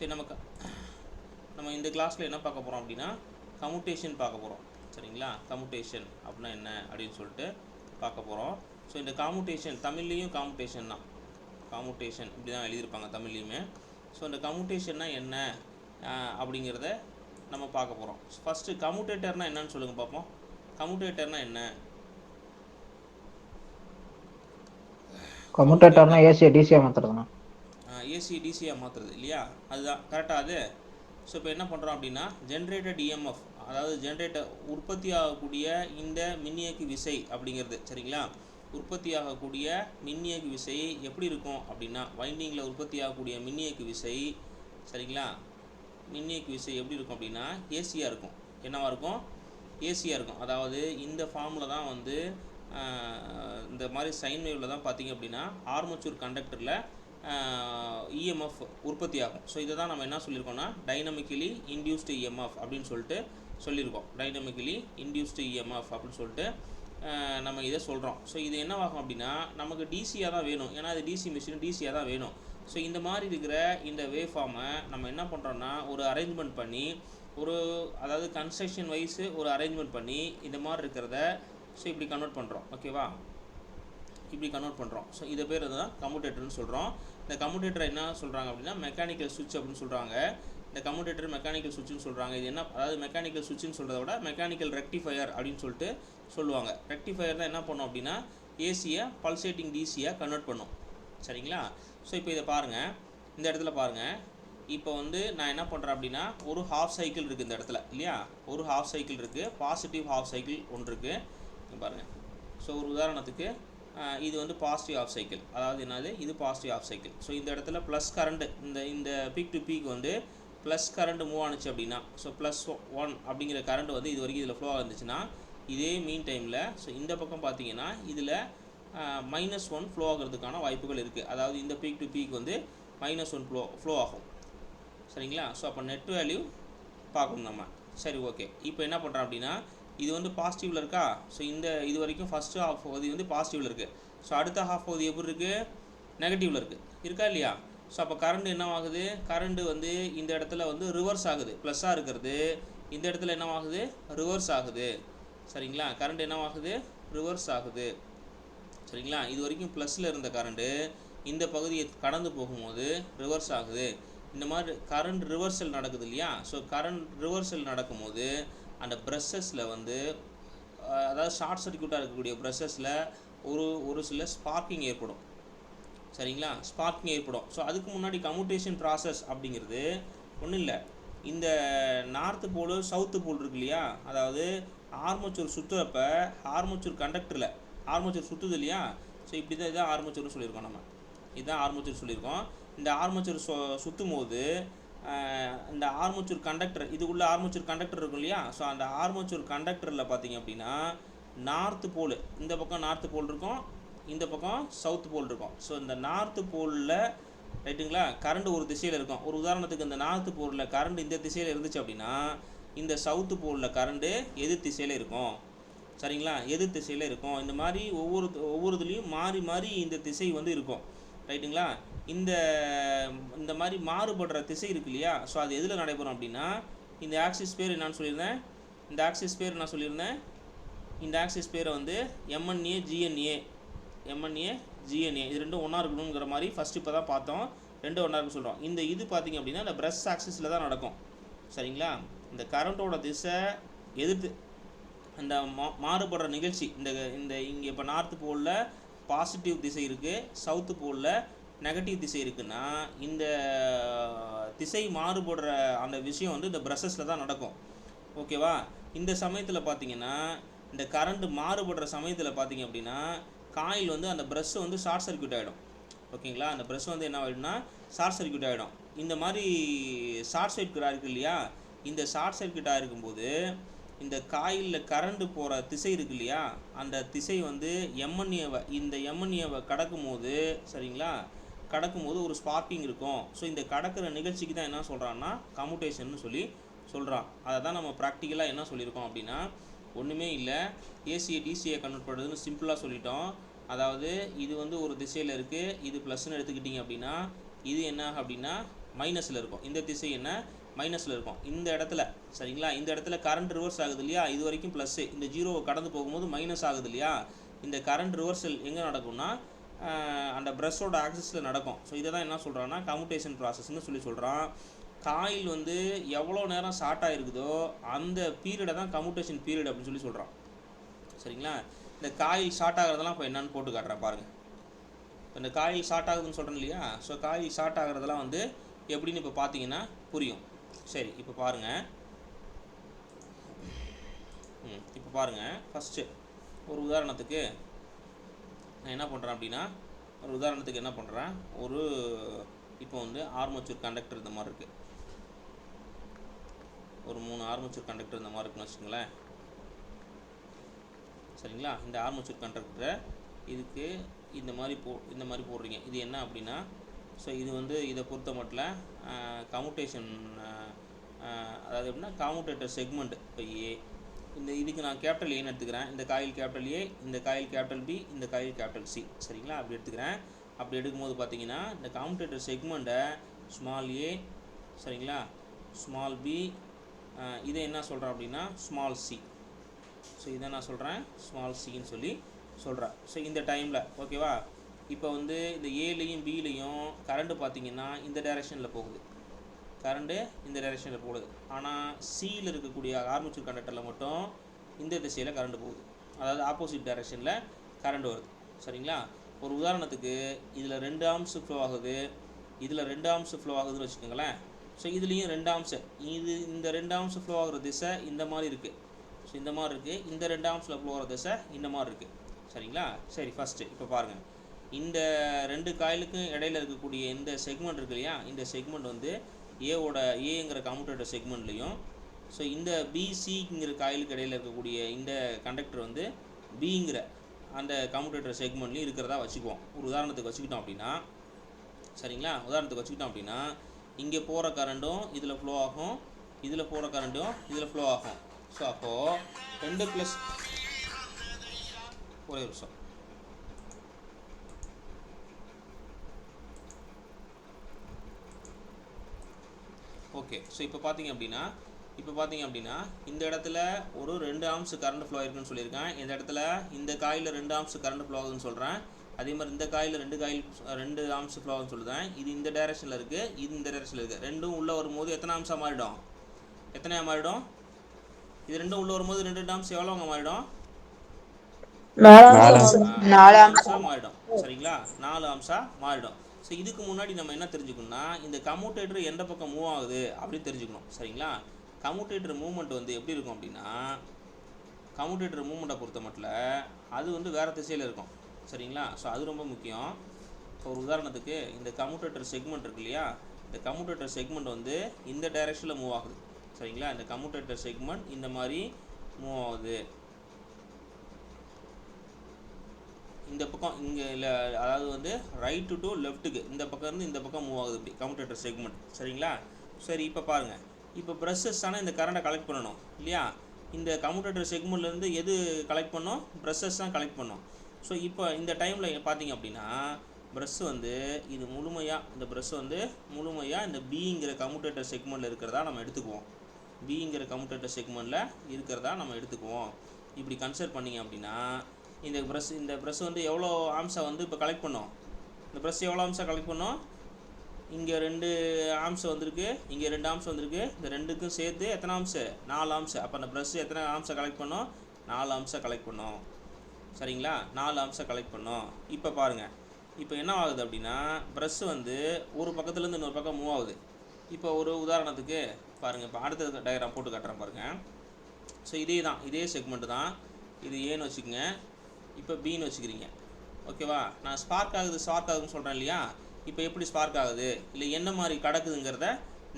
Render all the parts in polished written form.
சரி, நம்ம இந்த கிளாஸில் என்ன பார்க்க போகிறோம் அப்படின்னா கம்யூட்டேஷன் பார்க்க போகிறோம். சரிங்களா, கம்யூட்டேஷன் அப்படின்னா என்ன அப்படின்னு சொல்லிட்டு பார்க்க போகிறோம். ஸோ இந்த காமுட்டேஷன் தமிழ்லேயும் காமுட்டேஷன் தான், காமுட்டேஷன் இப்படி தான் எழுதியிருப்பாங்க தமிழ்லேயுமே. ஸோ இந்த கம்யூட்டேஷன்னா என்ன அப்படிங்கிறத நம்ம பார்க்க போகிறோம். ஃபஸ்ட்டு கம்யூட்டேட்டர்னால் என்னன்னு சொல்லுங்கள் பார்ப்போம். கம்யூட்டேட்டர்னால் என்ன? கம்யூட்டேட்டர்னா ஏசியை டிசியாக மாற்றுறதுண்ணா. ஏசி டிசியாக மாற்றுறது இல்லையா, அதுதான் கரெக்டாக அது. ஸோ இப்போ என்ன பண்ணுறோம் அப்படின்னா ஜென்ரேட்டட் இஎம்எஃப், அதாவது ஜென்ரேட்டர் உற்பத்தி ஆகக்கூடிய இந்த மின்னியக்கு விசை அப்படிங்கிறது. சரிங்களா, உற்பத்தி ஆகக்கூடிய மின்னியக்கு விசை எப்படி இருக்கும் அப்படின்னா வைண்டிங்கில் உற்பத்தி ஆகக்கூடிய மின்னியக்கு விசை, சரிங்களா, மின்னியக்கு விசை எப்படி இருக்கும் அப்படின்னா ஏசியாக இருக்கும். என்னவாக இருக்கும்? ஏசியாக இருக்கும். அதாவது இந்த ஃபார்மில் தான் வந்து இந்த மாதிரி சைன் வேவில் தான் பார்த்திங்க அப்படின்னா ஆர்மேச்சர் கண்டக்டரில் இஎம்எஃப் உற்பத்தி ஆகும். ஸோ இதை தான் நம்ம என்ன சொல்லியிருக்கோம்னா டைனமிக்கலி இன்டியூஸ்டு இஎம்எஃப் அப்படின்னு சொல்லிட்டு சொல்லியிருக்கோம். டைனமிக்கலி இன்டியூஸ்டு இஎம்எஃப் அப்படின்னு சொல்லிட்டு நம்ம இதை சொல்கிறோம். ஸோ இது என்னவாகும் அப்படின்னா நமக்கு டிசியாக தான் வேணும், ஏன்னா அது டிசி மிஷின் டிசியாக தான் வேணும். ஸோ இந்த மாதிரி இருக்கிற இந்த வேவ் ஃபார்மை நம்ம என்ன பண்ணுறோன்னா ஒரு அரேஞ்ச்மெண்ட் பண்ணி அதாவது கன்ஸ்ட்ரக்ஷன் வைஸு ஒரு அரேஞ்ச்மெண்ட் பண்ணி இந்த மாதிரி இருக்கிறத ஸோ இப்படி கன்வெர்ட் பண்ணுறோம். ஓகேவா, இப்படி கன்வெர்ட் பண்ணுறோம். ஸோ இதை பேர் தான் கம்யூட்டேட்டர்னு சொல்கிறோம். இந்த கம்யூட்டேட்டரை என்ன சொல்கிறாங்க அப்படின்னா மெக்கானிக்கல் சுவிட்ச் அப்படின்னு சொல்கிறாங்க. இந்த கம்யூட்டேட்டர் மெக்கானிக்கல் சுவிட்ச்னு சொல்கிறாங்க. இது என்ன, அதாவது மெக்கானிக்கல் சுவிட்ச்னு சொல்கிறத விட மெக்கானிக்கல் ரெக்டிஃபையர் அப்படின்னு சொல்லிட்டு சொல்லுவாங்க. ரெக்டிஃபையர் தான் என்ன பண்ணோம் அப்படின்னா ஏசியை பல்சேட்டிங் டிசியாக கன்வெர்ட் பண்ணும். சரிங்களா, ஸோ இப்போ இதை பாருங்கள், இந்த இடத்துல பாருங்கள். இப்போ வந்து நான் என்ன பண்ணுறேன் அப்படின்னா ஒரு ஹாஃப் சைக்கிள் இருக்குது இந்த இடத்துல இல்லையா, ஒரு ஹாஃப் சைக்கிள் இருக்குது, பாசிட்டிவ் ஹாஃப் சைக்கிள் ஒன்று இருக்குது பாருங்கள். ஸோ ஒரு உதாரணத்துக்கு இது வந்து பாசிட்டிவ் ஆஃப் சைக்கிள், அதாவது என்னது இது பாசிட்டிவ் ஆஃப் சைக்கிள். ஸோ இந்த இடத்துல ப்ளஸ் கரண்ட் இந்த பீக் டு பீக் வந்து ப்ளஸ் கரண்ட் மூவ் ஆனிச்சு அப்படின்னா ஸோ +1 அப்படிங்கிற கரண்ட் வந்து இது வரைக்கும் இதில் ஃப்ளோ இருந்துச்சுன்னா இதே மீன் டைமில் ஸோ இந்த பக்கம் பார்த்தீங்கன்னா இதில் -1 ஃப்ளோ ஆகிறதுக்கான வாய்ப்புகள் இருக்குது. அதாவது இந்த பீக் டு பீக் வந்து -1 ஃப்ளோ ஆகும். சரிங்களா, ஸோ அப்போ நெட் வேல்யூ பார்க்கணும் நம்ம. சரி, ஓகே. இப்போ என்ன பண்ணுறோம் அப்படின்னா இது வந்து பாசிட்டிவில் இருக்கா. ஸோ இது வரைக்கும் ஃபஸ்ட்டு ஹாஃப் பகுதி வந்து பாசிட்டிவில் இருக்குது. ஸோ அடுத்த ஹாஃப் பகுதி எப்படி இருக்குது? நெகட்டிவில் இருக்கா இல்லையா. ஸோ அப்போ கரண்ட் என்ன ஆகுது? கரண்ட் வந்து இந்த இடத்துல வந்து ரிவர்ஸ் ஆகுது. ப்ளஸ்ஸாக இருக்கிறது இந்த இடத்துல என்ன ஆகுது? ரிவர்ஸ் ஆகுது. சரிங்களா, கரண்ட் என்ன ஆகுது? ரிவர்ஸ் ஆகுது. சரிங்களா, இது வரைக்கும் ப்ளஸில் இருந்த கரண்ட்டு இந்த பகுதியை கடந்து போகும்போது ரிவர்ஸ் ஆகுது. இந்த மாதிரி கரண்ட் ரிவர்சல் நடக்குது இல்லையா. ஸோ கரண்ட் ரிவர்சல் நடக்கும்போது அந்த ப்ரெஷஸில் வந்து அதாவது ஷார்ட் சர்க்யூட்டாக இருக்கக்கூடிய ப்ரெஷஸில் ஒரு சில ஸ்பார்க்கிங் ஏற்படும். சரிங்களா, ஸ்பார்க்கிங் ஏற்படும். ஸோ அதுக்கு முன்னாடி கம்யூட்டேஷன் ப்ராசஸ் அப்படிங்கிறது ஒன்றும் இல்லை. இந்த நார்த்து போல் சவுத்து போல் இருக்கு இல்லையா, அதாவது ஆர்மேச்சர் சுற்றுறப்ப ஆர்மேச்சர் கண்டக்டரில் ஆர்மேச்சர் சுற்றுது இல்லையா. ஸோ இப்படி தான் இதான் ஆர்மேச்சர்னு சொல்லியிருக்கோம் நம்ம, இதுதான் ஆர்மேச்சர் சொல்லியிருக்கோம். இந்த ஆர்மேச்சர் சுற்றும் போது இந்த ஆர்மேச்சர் கண்டக்டர், இது உள்ள ஆர்மேச்சர் கண்டக்டர் இருக்கும் இல்லையா. ஸோ அந்த ஆர்மேச்சர் கண்டக்டரில் பார்த்தீங்க அப்படின்னா நார்த்து போல், இந்த பக்கம் நார்த்து போல் இருக்கும், இந்த பக்கம் சவுத் போல் இருக்கும். ஸோ இந்த நார்த்து போலில் ரைட்டுங்களா கரண்ட் ஒரு திசையில் இருக்கும். ஒரு உதாரணத்துக்கு இந்த நார்த்து போலில் கரண்ட் இந்த திசையில் இருந்துச்சு அப்படின்னா இந்த சவுத்து போலில் கரண்ட்டு எதிர் திசையில் இருக்கும். சரிங்களா, எதிர் திசையில் இருக்கும். இந்த மாதிரி ஒவ்வொருத்துலேயும் மாறி மாறி இந்த திசை வந்து இருக்கும். ரைட்டுங்களா, இந்த மாதிரி மாறுபடுற திசை இருக்கு இல்லையா. ஸோ அது எதில் நடைபெறும் அப்படின்னா இந்த ஆக்சிஸ் பேர் என்னன்னு சொல்லியிருந்தேன், இந்த ஆக்சிஸ் பேர் நான் சொல்லியிருந்தேன், இந்த ஆக்சிஸ் பேரை வந்து MNA GNA இது ரெண்டும் ஒன்றா இருக்கணுங்கிற மாதிரி ஃபஸ்ட்டு இப்போ தான் பார்த்தோம். ரெண்டும் ஒன்றா இருக்குன்னு சொல்கிறோம். இது பார்த்திங்க அப்படின்னா இந்த ப்ரஷ் ஆக்சிஸில் தான் நடக்கும். சரிங்களா, இந்த கரண்ட்டோட திசை எதிர்த்து அந்த மாறுபடுற நிகழ்ச்சி இந்த இங்கே இப்போ நார்த்து போலில் பாசிட்டிவ் திசை இருக்குது, சவுத்து போலில் நெகட்டிவ் திசை இருக்குன்னா இந்த திசை மாறுபடுற அந்த விஷயம் வந்து இந்த ப்ரஷஸில் தான் நடக்கும். ஓகேவா, இந்த சமயத்தில் பார்த்தீங்கன்னா இந்த கரண்ட் மாறுபடுற சமயத்தில் பார்த்தீங்க அப்படின்னா காயில் வந்து அந்த ப்ரஷ் வந்து ஷார்ட் சர்க்யூட் ஆகிடும். ஓகேங்களா, அந்த ப்ரஷ் வந்து என்ன ஆகிடும்னா ஷார்ட் சர்க்யூட் ஆகிடும். இந்த மாதிரி ஷார்ட் சர்க்யூட்டாக இருக்குது இல்லையா, இந்த ஷார்ட் சர்க்யூட்டாக இருக்கும்போது இந்த காயிலில் கரண்ட் போகிற திசை இருக்கு இல்லையா, அந்த திசை வந்து இந்த MNAவை கடக்கும்போது சரிங்களா கடக்கும்போது ஒரு ஸ்பார்க்கிங் இருக்கும். ஸோ இந்த கடக்கிற நிகழ்ச்சிக்கு தான் என்ன சொல்கிறான்னா கம்யூட்டேஷன் சொல்லி சொல்கிறான். அதை தான் நம்ம ப்ராக்டிக்கலாக என்ன சொல்லியிருக்கோம் அப்படின்னா ஒன்றுமே இல்லை, ஏசியை டிசியை கன்வெர்ட் பண்ணுறதுன்னு சிம்பிளாக சொல்லிட்டோம். அதாவது இது வந்து ஒரு திசையில் இருக்குது, இது ப்ளஸ்ன்னு எடுத்துக்கிட்டிங்க அப்படின்னா இது என்ன அப்படின்னா மைனஸில் இருக்கும். இந்த திசை என்ன மைனஸில் இருக்கும் இந்த இடத்துல. சரிங்களா, இந்த இடத்துல கரண்ட் ரிவர்ஸ் ஆகுது இல்லையா, இது வரைக்கும் ப்ளஸ்ஸு, இந்த ஜீரோவை கடந்து போகும்போது மைனஸ் ஆகுது இல்லையா. இந்த கரண்ட் ரிவர்சல் எங்கே நடக்கும்னா அந்த ப்ரஷோட ஆக்சிஸில் நடக்கும். ஸோ இதை தான் என்ன சொல்கிறான்னா கம்யூட்டேஷன் ப்ராசஸ்ன்னு சொல்கிறான். காயில் வந்து எவ்வளோ நேரம் ஷார்ட் ஆகிருக்குதோ அந்த பீரியடை தான் கம்யூட்டேஷன் பீரியட் அப்படின்னு சொல்கிறான். சரிங்களா, இந்த காயில் ஷார்ட் ஆகிறதெல்லாம் இப்போ என்னன்னு போட்டு காட்டுறேன் பாருங்கள். இந்த காயில் ஷார்ட் ஆகுதுன்னு சொல்கிறேன் இல்லையா, ஸோ காயில் ஷார்ட் ஆகிறதெல்லாம் வந்து எப்படின்னு இப்போ பார்த்தீங்கன்னா புரியும். சரி, இப்போ பாருங்கள். இப்போ பாருங்கள், ஃபஸ்ட்டு ஒரு உதாரணத்துக்கு நான் என்ன பண்ணுறேன் அப்படின்னா, ஒரு உதாரணத்துக்கு என்ன பண்ணுறேன், ஒரு இப்போ வந்து ஆர்மேச்சர் கண்டக்டர் இந்த மாதிரி இருக்குது. ஒரு 3 ஆர்மேச்சர் கண்டக்டர் இந்த மாதிரி இருக்குன்னு வச்சுக்கோங்களேன். சரிங்களா, இந்த ஆர்மேச்சர் கண்டக்டரை இதுக்கு இந்த மாதிரி போடுறீங்க. இது என்ன அப்படின்னா, ஸோ இது வந்து இதை பொறுத்த மட்டும் கம்யூட்டேஷன், அதாவது எப்படின்னா கம்யூட்டேட்டர் செக்மெண்ட். இப்போ ஏ, இந்த இதுக்கு நான் கேபிட்டல் ஏன்னு எடுத்துக்கிறேன். இந்த காயில் கேபிட்டல் ஏ, இந்த காயில் கேபிட்டல் பி, இந்த காயில் கேபிட்டல் சி. சரிங்களா, அப்படி எடுத்துக்கிறேன். அப்படி எடுக்கும்போது பார்த்தீங்கன்னா இந்த கம்யூட்டேட்டர் செக்மெண்ட்டை ஸ்மால் ஏ, சரிங்களா, ஸ்மால் பி, இதை என்ன சொல்கிறேன் அப்படின்னா ஸ்மால் சி. ஸோ இதை நான் சொல்கிறேன் ஸ்மால் சின்னு சொல்கிறேன். ஸோ இந்த டைமில் ஓகேவா. இப்போ வந்து இந்த ஏலையும் பிலையும் கரண்ட்டு பார்த்தீங்கன்னா இந்த டைரெக்ஷனில் போகுது, கரண்ட்டு இந்த டைரெக்ஷனில் போகுது. ஆனால் சியில் இருக்கக்கூடிய ஆர்மேச்சர் கண்டக்டரில் மட்டும் இந்த திசையில் கரண்ட்டு போகுது, அதாவது ஆப்போசிட் டைரெக்ஷனில் கரண்ட் வருது. சரிங்களா, ஒரு உதாரணத்துக்கு இதில் 2 ஆம்ஸ் ஃப்ளோ ஆகுது, இதில் 2 ஆம்ஸ் ஃப்ளோ ஆகுதுன்னு வச்சுக்கோங்களேன். ஸோ இதுலேயும் 2 ஆம்ஸ், இந்த 2 ஆம்ஸ் ஃப்ளோ ஆகிற திசை இந்த மாதிரி இருக்குது. ஸோ இந்த மாதிரி இருக்குது. இந்த 2 ஆம்ஸில் ஃப்ளோ ஆகிற திசை இந்த மாதிரி இருக்குது. சரிங்களா, சரி ஃபஸ்ட்டு இப்போ பாருங்கள். இந்த 2 காயிலுக்கும் இடையில இருக்கக்கூடிய இந்த செக்மெண்ட் இருக்கு இல்லையா, இந்த செக்மெண்ட் வந்து ஏங்கிற கம்யூட்டேட்டர் செக்மெண்ட்லேயும், ஸோ இந்த பிசிங்கிற காயிலுக்கு இடையில் இருக்கக்கூடிய இந்த கண்டக்டர் வந்து பிங்கிற அந்த கம்யூட்டேட்டர் செக்மெண்ட்லேயும் இருக்கிறதா வச்சுக்குவோம். ஒரு உதாரணத்துக்கு வச்சுக்கிட்டோம் அப்படின்னா, சரிங்களா, உதாரணத்துக்கு வச்சுக்கிட்டோம் அப்படின்னா இங்கே போகிற கரண்ட்டும் இதில் ஃப்ளோ ஆகும், இதில் போகிற கரண்ட்டும் இதில் ஃப்ளோ ஆகும். ஸோ அப்போது 2 + ஒரே நிமிஷம். ஓகே, ஸோ இப்போ பார்த்தீங்க அப்படின்னா இந்த இடத்துல ஒரு 2 ஆம்ஸ் கரண்ட் ஃப்ளோ இருக்குன்னு சொல்லியிருக்கேன். இந்த இடத்துல இந்த காயில் 2 ஆம்ஸ் கரண்ட் ஃப்ளோ ஆகுதுன்னு சொல்கிறேன். அதே மாதிரி இந்த காயில் 2 ஆம்ஸ் ஃப்ளோ ஆகுதுன்னு சொல்லுறேன். இது இந்த டைரெக்ஷனில் இருக்குது, இது இந்த டைரெக்ஷனில் இருக்குது. ரெண்டும் உள்ளே வரும்போது எத்தனை ஆம்ஸாக மாறிடும், எத்தனையாக மாறிடும், இது ரெண்டும் உள்ளே வரும்போது 2 ஆம்ஸ் எவ்வளோங்க மாறிடும், 4 ஆம்ஸாக மாறிடும். சரிங்களா, 4 ஆம்ஸாக மாறிடும். ஸோ இதுக்கு முன்னாடி நம்ம என்ன தெரிஞ்சுக்கணும்னா இந்த கம்யூட்டேட்டர் எந்த பக்கம் மூவ் ஆகுது அப்படின்னு தெரிஞ்சுக்கணும். சரிங்களா, கம்யூட்டேட்டர் மூவ்மெண்ட் வந்து எப்படி இருக்கும் அப்படின்னா, கம்யூட்டேட்டர் மூவ்மெண்ட்டை பொறுத்த மட்டும் அது வந்து வேறு திசையில் இருக்கும். சரிங்களா, ஸோ அது ரொம்ப முக்கியம். ஸோ ஒரு உதாரணத்துக்கு இந்த கம்யூட்டேட்டர் செக்மெண்ட் இருக்கு இல்லையா, இந்த கம்யூட்டேட்டர் செக்மெண்ட் வந்து இந்த டைரெக்ஷனில் மூவ் ஆகுது. சரிங்களா, இந்த கம்யூட்டேட்டர் செக்மெண்ட் இந்த மாதிரி மூவ் ஆகுது. இந்த பக்கம் இங்கே இல்லை, அதாவது வந்து ரைட்டு டு லெஃப்ட்டுக்கு இந்த பக்கம் இருந்து இந்த பக்கம் மூவ் ஆகுது இப்படி கம்யூட்டேட்டர் செக்மெண்ட். சரிங்களா, சரி இப்போ பாருங்கள். இப்போ ப்ரஷஸ் தானே இந்த கரண்ட்டை கலெக்ட் பண்ணணும் இல்லையா. இந்த கம்யூட்டேட்டர் செக்மெண்ட்லேருந்து எது கலெக்ட் பண்ணோம், ப்ரஷஸ் தான் கலெக்ட் பண்ணோம். ஸோ இப்போ இந்த டைமில் பார்த்தீங்க அப்படின்னா ப்ரஷ் வந்து இது முழுமையாக, இந்த ப்ரஷ் வந்து முழுமையாக இந்த பிங்கிற கம்யூட்டேட்டர் செக்மெண்ட்டில் இருக்கிறதா நம்ம எடுத்துக்குவோம். பிங்கிற கம்யூட்டேட்டர் செக்மெண்ட்டில் இருக்கிறதா நம்ம எடுத்துக்குவோம். இப்படி கன்சிடர் பண்ணிங்க அப்படின்னா இந்த ப்ரஷ் வந்து எவ்வளோ ஆம்ஸை வந்து இப்போ கலெக்ட் பண்ணோம், இந்த ப்ரஷ் எவ்வளோ ஆம்ஸாக கலெக்ட் பண்ணோம், இங்கே 2 ஆம்ஸ் வந்திருக்கு, இங்கே 2 ஆம்ஸ் வந்திருக்கு. இந்த ரெண்டுக்கும் சேர்த்து எத்தனை ஆம்ஸு, 4 ஆம்ஸு. அப்போ அந்த ப்ரஷ் எத்தனை ஆம்ஸை கலெக்ட் பண்ணோம், 4 ஆம்ஸை கலெக்ட் பண்ணோம். சரிங்களா, 4 ஆம்ஸை கலெக்ட் பண்ணோம். இப்போ பாருங்கள், இப்போ என்ன ஆகுது அப்படின்னா ப்ரஷ் வந்து ஒரு பக்கத்துலேருந்து இன்னொரு பக்கம் மூவ் ஆகுது. இப்போ ஒரு உதாரணத்துக்கு பாருங்கள், இப்போ அடுத்த டயக்ராம் போட்டு காட்டுறேன் பாருங்கள். ஸோ இதே செக்மெண்ட்டு தான், இது ஏன்னு வச்சுக்கோங்க, இப்போ பின்னு வச்சுக்கிறீங்க. ஓகேவா, நான் ஸ்பார்க் ஆகுதுன்னு சொல்கிறேன் இல்லையா. இப்போ எப்படி ஸ்பார்க் ஆகுது இல்லை என்ன மாதிரி கிடக்குதுங்கிறத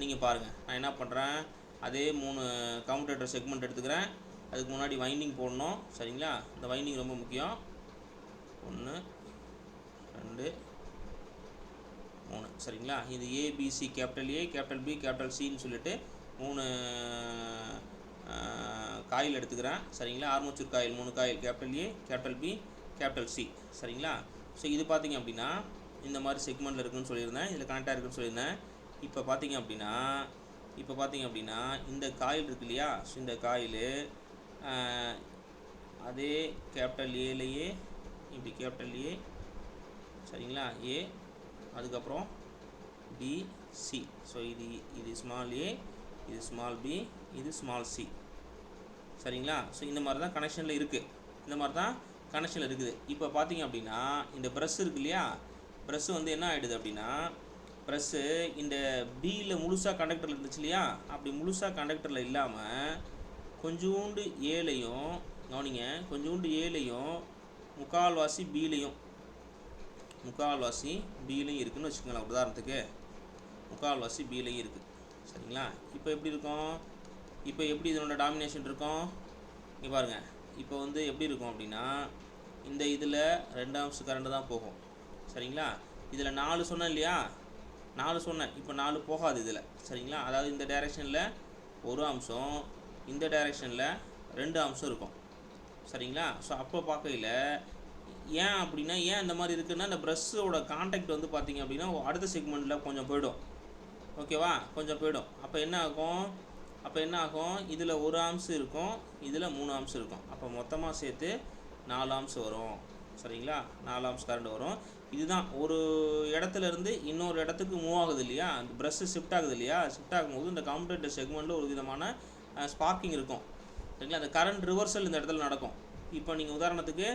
நீங்கள் பாருங்கள். நான் என்ன பண்ணுறேன், அதே 3 கம்யூட்டேட்டர் செக்மெண்ட் எடுத்துக்கிறேன். அதுக்கு முன்னாடி வைண்டிங் போடணும். சரிங்களா, இந்த வைண்டிங் ரொம்ப முக்கியம். 1 2 3. சரிங்களா, இது ABC, capital A, capital B, capital சின்னு சொல்லிட்டு 3 காயில் எடுத்துக்கிறேன். சரிங்களா, armature coil 3 coil, capital A, capital B, capital C. சரிங்களா, ஸோ இது பார்த்தீங்க அப்படின்னா இந்த மாதிரி செக்மெண்ட்டில் இருக்குதுன்னு சொல்லியிருந்தேன், இதில் கனெக்டாக இருக்குதுன்னு சொல்லியிருந்தேன். இப்போ பார்த்தீங்க அப்படின்னா இந்த காயில் இருக்கு இல்லையா, ஸோ இந்த காயில் அதே கேபிட்டல் ஏலையே இப்படி கேபிட்டல் ஏ, சரிங்களா, ஏ, அதுக்கப்புறம் பிசி. ஸோ இது ஸ்மால் ஏ, இது ஸ்மால் பி, இது ஸ்மால் சி, சரிங்களா. ஸோ இந்த மாதிரி தான் கனெக்ஷனில் இருக்குது. இப்போ பார்த்தீங்க அப்படின்னா இந்த ப்ரெஷ் இருக்கு இல்லையா, ப்ரெஷ் வந்து என்ன ஆகிடுது அப்படின்னா, ப்ரெஸ்ஸு இந்த பியில் முழுசாக கண்டக்டரில் இருந்துச்சு இல்லையா, அப்படி முழுசாக கண்டக்டரில் இல்லாமல் கொஞ்சோண்டு ஏலையும் கவனிங்க, கொஞ்சோண்டு ஏலையும் முக்கால்வாசி பிலையும் இருக்குதுன்னு வச்சுக்கோங்களேன். உதாரணத்துக்கு முக்கால்வாசி பிலையும் இருக்குது, சரிங்களா. இப்போ எப்படி இருக்கும், இப்போ எப்படி இதனோட டாமினேஷன் இருக்கும் இங்கே பாருங்கள். இப்போ வந்து எப்படி இருக்கும் அப்படின்னா, இந்த இதில் 2 ஆம்ஸ் கரண்ட் தான் போகும், சரிங்களா. இதில் 4 சொன்னேன் இல்லையா, 4 சொன்னேன், இப்போ 4 போகாது இதில், சரிங்களா. அதாவது இந்த டைரெக்ஷனில் 1 ஆம்ஸும் இந்த டைரெக்ஷனில் 2 ஆம்ஸும் இருக்கும், சரிங்களா. ஸோ அப்போ பார்க்கையில் ஏன் அப்படின்னா, ஏன் இந்த மாதிரி இருக்குன்னா, இந்த ப்ரெஷ்ஷோட கான்டாக்ட் வந்து பார்த்திங்க அப்படின்னா அடுத்த செக்மெண்ட்டில் கொஞ்சம் போய்டும், ஓகேவா, கொஞ்சம் போய்டும். அப்போ என்ன ஆகும், இதில் 1 ஆம்ஸ் இருக்கும், இதில் 3 ஆம்ஸ் இருக்கும். அப்போ மொத்தமாக சேர்த்து 4 ஆம்ஸ் வரும், சரிங்களா. 4 ஆம்ஸ் கரண்ட் வரும். இதுதான் ஒரு இடத்துல இருந்து இன்னொரு இடத்துக்கு மூவ் ஆகுது இல்லையா, அந்த ப்ரெஷ்ஷு ஷிஃப்ட் ஆகுது இல்லையா, ஷிஃப்ட் ஆகும்போது இந்த கம்யூட்டேட்டர் செக்மெண்ட்டில் ஒரு விதமான ஸ்பார்க்கிங் இருக்கும், சரிங்களா. அந்த கரண்ட் ரிவர்சல் இந்த இடத்துல நடக்கும். இப்போ நீங்கள் உதாரணத்துக்கு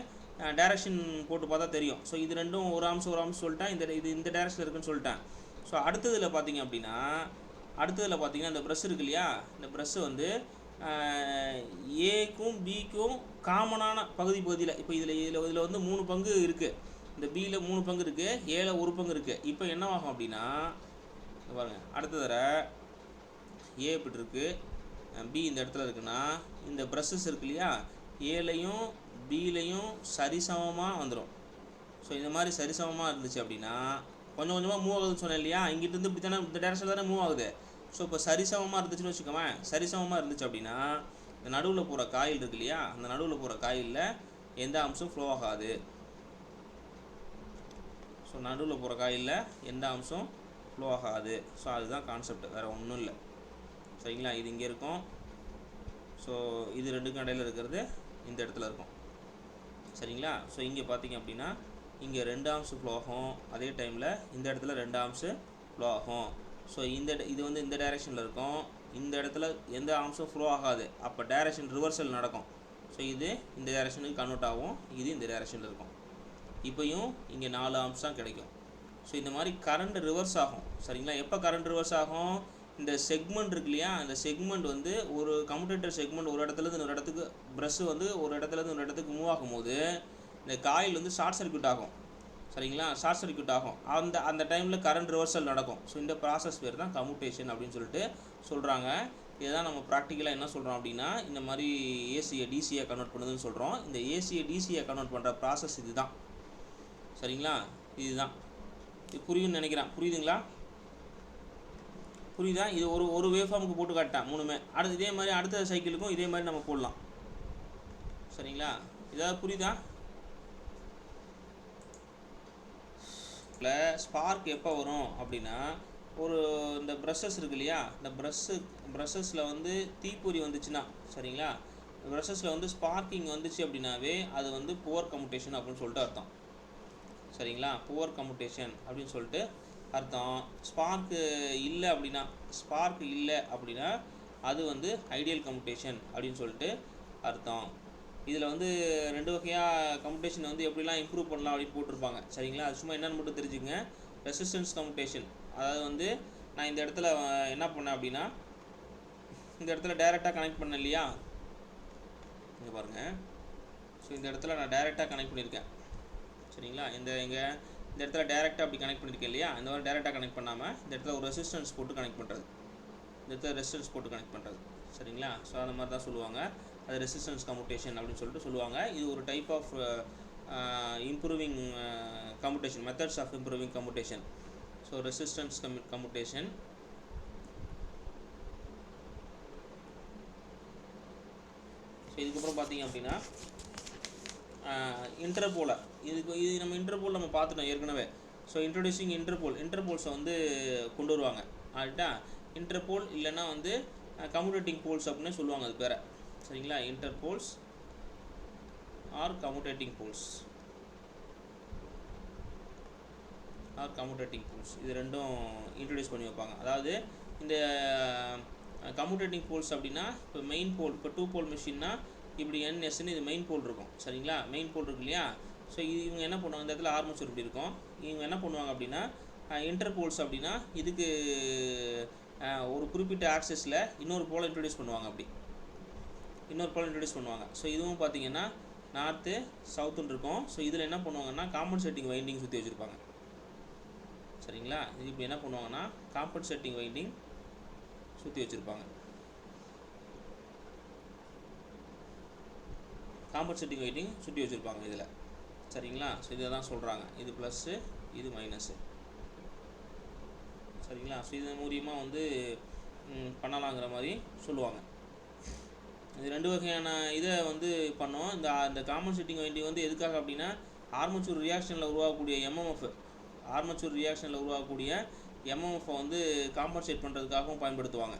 டைரக்ஷன் போட்டு பார்த்தா தெரியும். ஸோ இது ரெண்டும் 1 ஆம்ஸ் சொல்லிட்டேன், இந்த டைரக்ஷனில் இருக்குன்னு சொல்லிட்டேன். ஸோ அடுத்ததில் பார்த்தீங்க அப்படின்னா இந்த ப்ரெஷ் இருக்கு இல்லையா, இந்த ப்ரெஷ்ஷு வந்து ஏக்கும் பிக்கும் காமனான பகுதியில் இப்போ இதில் வந்து 3 பங்கு இருக்குது, இந்த பியில் 3 பங்கு இருக்குது, ஏல 1 பங்கு இருக்குது. இப்போ என்னவாகும் அப்படின்னா பாருங்கள், அடுத்த தடவை ஏ இப்படி இருக்குது, பி இந்த இடத்துல இருக்குன்னா இந்த ப்ரெஷ்ஷஸ் இருக்கு இல்லையா, ஏலையும் பிலையும் சரிசமமாக வந்துடும். ஸோ இந்த மாதிரி சரிசமமாக இருந்துச்சு அப்படின்னா கொஞ்சம் கொஞ்சமாக மூவ் ஆகுதுன்னு சொன்னேன் இல்லையா, இங்கிட்டிருந்து இப்படி தானே இந்த டேரக்ஷனில் தானே மூவ் ஆகுது. ஸோ இப்போ சரிசமமாக இருந்துச்சுன்னு வச்சுக்கோவேன், சரிசமமாக இருந்துச்சு அப்படின்னா இந்த நடுவில் போகிற காயில் இருக்கு இல்லையா, அந்த நடுவில் போகிற காயிலில் எந்த அம்சம் ஃப்ளோ ஆகாது. ஸோ நடுவில் போகிற காயிலில் எந்த அம்சம் ஃப்ளோ ஆகாது. ஸோ அதுதான் கான்செப்ட், வேறு ஒன்றும் இல்லை, சரிங்களா. இது இங்கே இருக்கும், ஸோ இது ரெண்டுக்கும் இடையில் இருக்கிறது இந்த இடத்துல இருக்கும், சரிங்களா. ஸோ இங்கே பார்த்தீங்க அப்படின்னா இங்கே 2 ஆம்ஸ் ஃப்ளோ ஆகும், அதே டைமில் இந்த இடத்துல 2 ஆம்ஸ் ஃப்ளோ ஆகும். ஸோ இது வந்து இந்த டைரெக்ஷனில் இருக்கும், இந்த இடத்துல எந்த ஆம்ஸும் ஃப்ளோ ஆகாது. அப்போ டைரெக்ஷன் ரிவர்சல் நடக்கும். ஸோ இது இந்த டைரெக்ஷனுக்கு கன்வெர்ட் ஆகும், இது இந்த டைரெக்ஷனில் இருக்கும். இப்போயும் இங்கே 4 ஆம்ஸ் தான் கிடைக்கும். ஸோ இந்த மாதிரி கரண்ட் ரிவர்ஸ் ஆகும், சரிங்களா. எப்போ கரண்ட் ரிவர்ஸ் ஆகும், இந்த செக்மெண்ட் இருக்கு இல்லையா, இந்த செக்மெண்ட் வந்து ஒரு கம்யூட்டேட்டர் செக்மெண்ட் ஒரு இடத்துலேருந்து இன்னொரு இடத்துக்கு, ப்ரெஷ் வந்து ஒரு இடத்துலேருந்து இன்னொரு இடத்துக்கு மூவ் ஆகும்போது இந்த காயில் வந்து ஷார்ட் சர்க்யூட் ஆகும், சரிங்களா. ஷார்ட் சர்க்யூட் ஆகும், அந்த டைமில் கரண்ட் ரிவர்சல் நடக்கும். ஸோ இந்த ப்ராசஸ் பேர் தான் கம்யூட்டேஷன் அப்படின்னு சொல்லிட்டு சொல்கிறாங்க. இதுதான் நம்ம ப்ராக்டிக்கலாக என்ன சொல்கிறோம் அப்படின்னா, இந்த மாதிரி ஏசியை டிசியை கன்வெர்ட் பண்ணுதுன்னு சொல்கிறோம். இந்த ஏசியை டிசியை கன்வெர்ட் பண்ணுற ப்ராசஸ் இது தான், சரிங்களா. இதுதான், இது புரியும்னு நினைக்கிறேன். புரியுதுங்களா? புரியுதா? இது ஒரு வேவ் ஃபார்முக்கு போட்டு காட்டேன் 3மே. இதே மாதிரி அடுத்த சைக்கிளுக்கும் இதே மாதிரி நம்ம போடலாம், சரிங்களா. இதாவது புரியுதா? ஸ்பார்க் எப்போ வரும் அப்படின்னா, இந்த ப்ரஷஸ் இருக்கு இல்லையா, இந்த ப்ரஷஸில் வந்து தீப்பொறி வந்துச்சுன்னா, சரிங்களா, ப்ரஷஸில் வந்து ஸ்பார்க்கிங் வந்துச்சு அப்படின்னாவே அது வந்து புவர் கம்யூட்டேஷன் அப்படின்னு சொல்லிட்டு அர்த்தம், சரிங்களா. புவர் கம்யூட்டேஷன் அப்படின்னு சொல்லிட்டு அர்த்தம். ஸ்பார்க் இல்லை அப்படின்னா அது வந்து ஐடியல் கம்யூட்டேஷன் அப்படின்னு சொல்லிட்டு அர்த்தம். இதில் வந்து 2 வகையாக கம்யூட்டேஷன் வந்து எப்படிலாம் இம்ப்ரூவ் பண்ணலாம் அப்படின்னு போட்டிருப்பாங்க, சரிங்களா. அது சும்மா என்னென்னு மட்டும் தெரிஞ்சுக்கங்க. ரெசிஸ்டன்ஸ் கம்யூட்டேஷன், அதாவது வந்து நான் இந்த இடத்துல என்ன பண்ணேன் அப்படின்னா, இந்த இடத்துல டைரெக்டாக கனெக்ட் பண்ணேன் இல்லையா, இங்கே பாருங்கள். ஸோ இந்த இடத்துல நான் டைரெக்டாக கனெக்ட் பண்ணியிருக்கேன், சரிங்களா. இந்த இடத்துல டைரெக்டாக அப்படி கனெக்ட் பண்ணியிருக்கேன் இல்லையா, இந்த மாதிரி டைரெக்டாக கனெக்ட் பண்ணாமல் இந்த இடத்துல ஒரு ரெசிஸ்டன்ஸ் போட்டு கனெக்ட் பண்ணுறது, சரிங்களா. ஸோ அந்த மாதிரி தான் சொல்லுவாங்க, அது ரெசிஸ்டன்ஸ் கம்யூட்டேஷன் அப்படின்னு சொல்லிட்டு சொல்லுவாங்க. இது ஒரு type of improving commutation, methods of improving commutation. So resistance commutation. So இதுக்கப்புறம் பார்த்தீங்க அப்படின்னா இன்டர்போலர், இது நம்ம இன்டர்போல் நம்ம பார்த்துட்டோம் ஏற்கனவே. ஸோ இன்ட்ரடியூசிங் இன்டர்போல்ஸை வந்து கொண்டு வருவாங்க. ஆகிட்டா இன்டர்போல் இல்லைன்னா வந்து கம்யூட்டேட்டிங் போல்ஸ் அப்படின்னு சொல்லுவாங்க அது பேரை. சரிங்களா, இன்டர்போல்ஸ் ஆர் கம்யூட்டேட்டிங் போல்ஸ் இது ரெண்டும் இன்ட்ரடியூஸ் பண்ணி வைப்பாங்க. அதாவது இந்த கம்யூட்டேட்டிங் போல்ஸ் அப்படின்னா இப்போ மெயின் போல், இப்போ 2 போல் மிஷின்னா இப்படி NSன்னு இது மெயின் போல் இருக்கும். சரிங்களா, மெயின் போல் இருக்கு இல்லையா. ஸோ இவங்க என்ன பண்ணுவாங்க, இந்த இடத்துல ஆர்மேச்சர் இப்படி இருக்கும். இவங்க என்ன பண்ணுவாங்க அப்படின்னா இன்டர்போல்ஸ் அப்படின்னா இதுக்கு ஒரு குறிப்பிட்ட ஆக்சஸில் இன்னொரு போலை இன்ட்ரடியூஸ் பண்ணுவாங்க. ஸோ இதுவும் பார்த்தீங்கன்னா நார்த்து சவுத்துன்னு இருக்கும். ஸோ இதில் என்ன பண்ணுவாங்கன்னா காம்பன்சேட்டிங் வைண்டிங் சுற்றி வச்சுருப்பாங்க. சரிங்களா, இது இப்போ என்ன பண்ணுவாங்கன்னா காம்பன்சேட்டிங் வைண்டிங் சுற்றி வச்சுருப்பாங்க. இதில். சரிங்களா, ஸோ இதை தான் சொல்கிறாங்க, இது ப்ளஸ்ஸு இது மைனஸு. சரிங்களா, ஸோ இது மூலியமாக வந்து பண்ணலாங்கிற மாதிரி சொல்லுவாங்க. இது 2 வகையான இதை வந்து பண்ணோம். இந்த காம்பன்சேட்டிங் வைண்டிங் வந்து எதுக்காக அப்படின்னா ஆர்மேச்சர் ரியாக்ஷனில் உருவாகக்கூடிய எம்எம்எஃப்பை வந்து காம்பன்சேட் பண்ணுறதுக்காகவும் பயன்படுத்துவாங்க.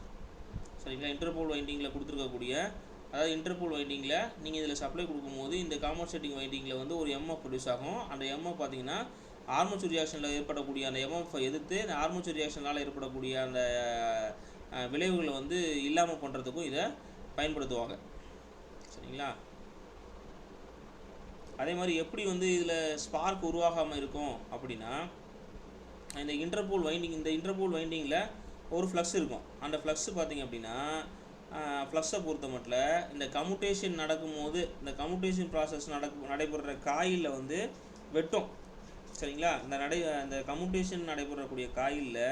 சரிங்களா, இன்டர்போல் வைண்டிங்கில் கொடுத்துருக்கக்கூடிய, அதாவது இன்டர்போல் வைண்டிங்கில் நீங்கள் இதில் சப்ளை கொடுக்கும்போது இந்த காம்பன்சேட்டிங் வைண்டிங்கில் வந்து ஒரு எம்எஃப் ப்ரொடியூஸ் ஆகும். அந்த எம்எஃப் பார்த்தீங்கன்னா ஆர்மேச்சர் ரியாக்ஷனில் ஏற்படக்கூடிய அந்த எம்எஃப்பை எதிர்த்து இந்த ஆர்மேச்சர் ரியாக்ஷனால் ஏற்படக்கூடிய அந்த விளைவுகளை வந்து இல்லாமல் பண்ணுறதுக்கும் இதை பயன்படுத்துவாங்க. சரிங்களா, அதே மாதிரி எப்படி வந்து இதில் ஸ்பார்க் உருவாகாமல் இருக்கும் அப்படின்னா இந்த இன்டர்போல் வைண்டிங்கில் ஒரு ஃப்ளக்ஸ் இருக்கும். அந்த ஃப்ளக்ஸ் பார்த்திங்க அப்படின்னா ஃப்ளக்ஸை பொறுத்த மட்டும் இந்த கம்யூட்டேஷன் நடக்கும்போது, இந்த கம்யூட்டேஷன் ப்ராசஸ் நடைபெறுற காயிலில் வந்து வெட்டும். சரிங்களா, இந்த கம்யூட்டேஷன் நடைபெறக்கூடிய காயிலில்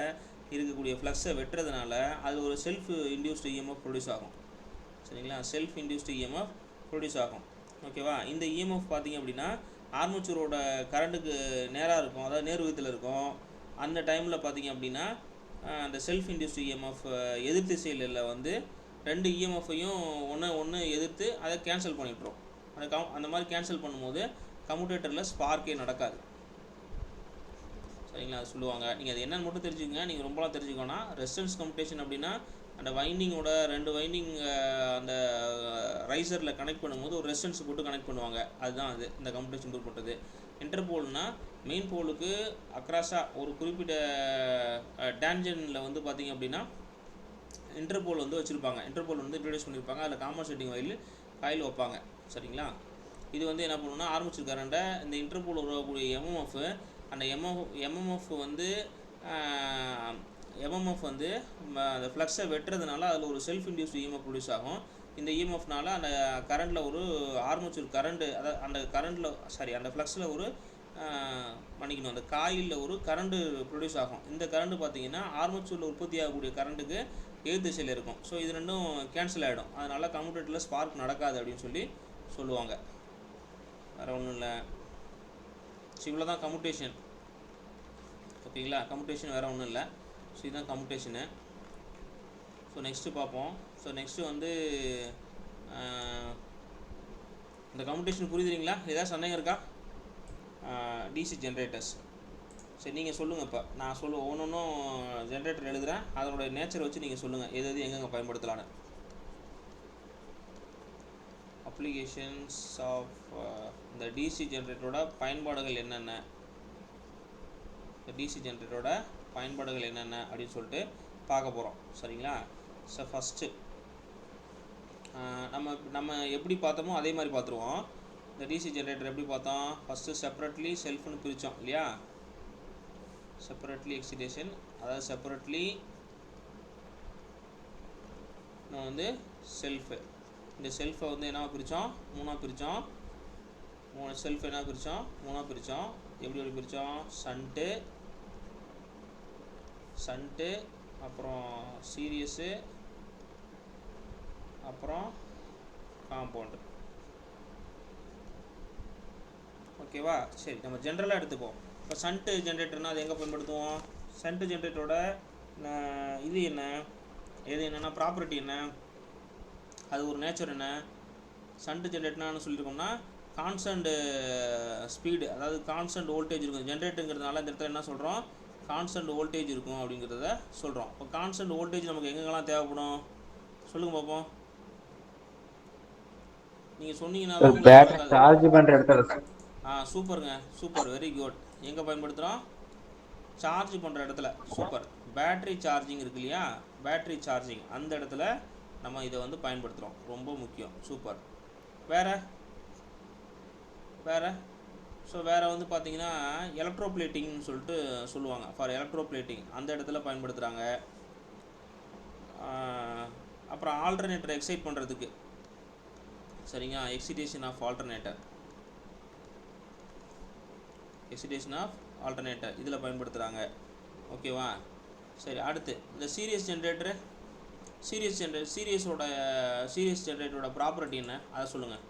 இருக்கக்கூடிய ஃப்ளக்ஸை வெட்டுறதுனால அது ஒரு செல்ஃப் இன்டியூஸ்டு இஎம்எஃப் ப்ரொடியூஸ் ஆகும். சரிங்களா, செல்ஃப் இன்டியூஸ்டு இஎம்எஃப் ப்ரொடியூஸ் ஆகும். ஓகேவா, இந்த இஎம்எஃப் பார்த்திங்க அப்படின்னா ஆர்மேச்சரோட கரண்ட்டுக்கு நேராக இருக்கும், அதாவது நேர் விகிதத்தில் இருக்கும். அந்த டைமில் பார்த்திங்க அப்படின்னா அந்த செல்ஃப் இன்டியூஸ்டு இஎம்எஃப் எதிர் திசையில் வந்து 2 இஎம்எஃப்பையும் ஒன்று எதிர்த்து அதை கேன்சல் பண்ணிவிட்ரும். அந்த மாதிரி கேன்சல் பண்ணும்போது கம்யூட்டேட்டரில் ஸ்பார்க்கே நடக்காது. சரிங்களா, அது சொல்லுவாங்க. நீங்கள் அது என்னென்னு மட்டும் தெரிஞ்சுக்கங்க, நீங்கள் ரொம்பலாம் தெரிஞ்சுக்கோன்னா. ரெசிஸ்டன்ஸ் கம்யூட்டேஷன் அப்படின்னா அந்த வைண்டிங்கோட 2 வைண்டிங் அந்த ரைசரில் கனெக்ட் பண்ணும்போது ஒரு ரெசிஸ்டன்ஸ் போட்டு கனெக்ட் பண்ணுவாங்க. அதுதான் இந்த கம்யூட்டேஷன் இம்ப்ரூவ் பண்ணுறது. இன்டர்போல்னால் மெயின் போலுக்கு அக்ராஸாக ஒரு குறிப்பிட்ட டேஞ்சனில் வந்து பார்த்திங்க அப்படின்னா இன்டர்போல் வந்து வச்சுருப்பாங்க. இன்டர்போல் வந்து இன்ட்ரடியூஸ் பண்ணியிருப்பாங்க. அதில் காம்பன்சேட்டிங் காயில் வைப்பாங்க. சரிங்களா, இது வந்து என்ன பண்ணுன்னா ஆர்மேச்சர் கரண்ட்டை இந்த இன்டர்போல் உருவாகக்கூடிய எம்எம்எஃப், அந்த எம்எம்எஃப் வந்து அந்த ஃப்ளக்ஸை வெட்டுறதுனால அதில் ஒரு செல்ஃப் இன்டியூஸ்டு இஎம்எஃப் ப்ரொடியூஸ் ஆகும். இந்த இஎம்எஃப்னால அந்த கரண்ட்டில் ஒரு ஆர்மேச்சர் கரண்ட்டு, அதாவது அந்த ஃப்ளக்ஸில் ஒரு அந்த காயிலில் ஒரு கரண்ட்டு ப்ரொடியூஸ் ஆகும். இந்த கரண்ட்டு பார்த்திங்கன்னா ஆர்மேச்சரில் உற்பத்தி ஆகக்கூடிய கரண்ட்டுக்கு எதிர் திசையில் இருக்கும். ஸோ இது ரெண்டும் கேன்சல் ஆகிடும். அதனால் கம்யூட்டேட்டரில் ஸ்பார்க் நடக்காது அப்படின்னு சொல்லுவாங்க. வேறு ஒன்றும் இல்லை. ஸோ இவ்வளோ தான் கம்யூட்டேஷன். ஓகேங்களா, கம்யூட்டேஷன் வேறு ஒன்றும் இல்லை. ஸோ இதுதான் கம்யூட்டேஷனு. ஸோ நெக்ஸ்ட்டு பார்ப்போம். ஸோ நெக்ஸ்ட்டு வந்து இந்த கம்யூட்டேஷன் புரியுதுங்களா? ஏதாவது சந்தேகம் இருக்கா? DC generators. சரி, நீங்கள் சொல்லுங்கள். இப்போ நான் ஒவ்வொன்றும் ஜென்ரேட்டர் எழுதுகிறேன், அதனுடைய நேச்சரை வச்சு நீங்கள் சொல்லுங்கள் எது எங்கெங்கே பயன்படுத்தலான்னு. அப்ளிகேஷன்ஸ் ஆஃப் இந்த டிசி ஜென்ரேட்டரோட பயன்பாடுகள் என்னென்ன அப்படின்னு சொல்லிட்டு பார்க்க போகிறோம். சரிங்களா, ஸோ ஃபஸ்ட்டு நம்ம எப்படி பார்த்தோமோ அதே மாதிரி பார்த்துருவோம். இந்த டிசி ஜென்ரேட்டர் எப்படி பார்த்தோம்? ஃபஸ்ட்டு செப்பரேட்லி செல்ஃப்னு பிரித்தோம் இல்லையா? செப்பரேட்லி எக்ஸிடேஷன், அதாவது செப்பரேட்லி வந்து செல்ஃபு. இந்த செல்ஃபை வந்து என்ன பிரித்தோம்? 3 பிரித்தோம். 3 செல்ஃப் என்ன பிரித்தோம்? 3 பிரித்தோம். எப்படி பிரித்தோம்? சன்ட்டு, அப்புறம் சீரியஸு, அப்புறம் காம்பவுண்டு. ஓகேவா? சரி, நம்ம ஜென்ரலாக எடுத்துப்போம். இப்போ சன்ட்டு ஜென்ரேட்டர்னால் அது எங்கே பயன்படுத்துவோம்? சன்ட்டு ஜென்ரேட்டரோட இது என்னென்னா ப்ராப்பர்ட்டி என்ன, அது ஒரு நேச்சர் என்ன? சன்ட்டு ஜென்ரேட்டர்னு சொல்லியிருக்கோம்னா கான்ஸ்டன்ட் ஸ்பீடு, அதாவது கான்ஸ்டன்ட் வோல்டேஜ் இருக்கும். ஜென்ரேட்டருங்கிறதுனால இந்த இடத்துல என்ன சொல்கிறோம், கான்ஸ்டன்ட் வோல்டேஜ் இருக்கும் அப்படிங்கிறத சொல்கிறோம். இப்போ கான்ஸ்டன்ட் வோல்டேஜ் நமக்கு எங்கெங்கெல்லாம் தேவைப்படும் சொல்லுங்கள் பார்ப்போம். நீங்கள் சொன்னீங்கன்னா தான் உங்களுக்கு பேட்டரி நடக்காது. சார்ஜ் பண்ற இடத்துல இருக்கு. சூப்பருங்க, சூப்பர், வெரி குட். எங்கே பயன்படுத்துகிறோம், சார்ஜ் பண்ணுற இடத்துல. சூப்பர். பேட்ரி சார்ஜிங் இருக்கு இல்லையா, பேட்ரி சார்ஜிங் அந்த இடத்துல நம்ம இதை வந்து பயன்படுத்துகிறோம், ரொம்ப முக்கியம். சூப்பர். வேறு வேறு ஸோ வேறு வந்து பார்த்தீங்கன்னா எலக்ட்ரோப்ளேட்டிங்னு சொல்லிட்டு சொல்லுவாங்க. ஃபார் எலக்ட்ரோப்ளேட்டிங் அந்த இடத்துல பயன்படுத்துகிறாங்க. அப்புறம் ஆல்டர்னேட்டர் எக்ஸைட் பண்ணுறதுக்கு, சரிங்க, excitation of alternator, excitation of alternator இதில் பயன்படுத்துகிறாங்க. ஓகேவா? சரி, அடுத்து இந்த சீரியஸ் ஜென்ரேட்டரு. சீரியஸ் ஜென்ரேட்டரோட ப்ராப்பர்ட்டி என்ன, அதை சொல்லுங்கள்.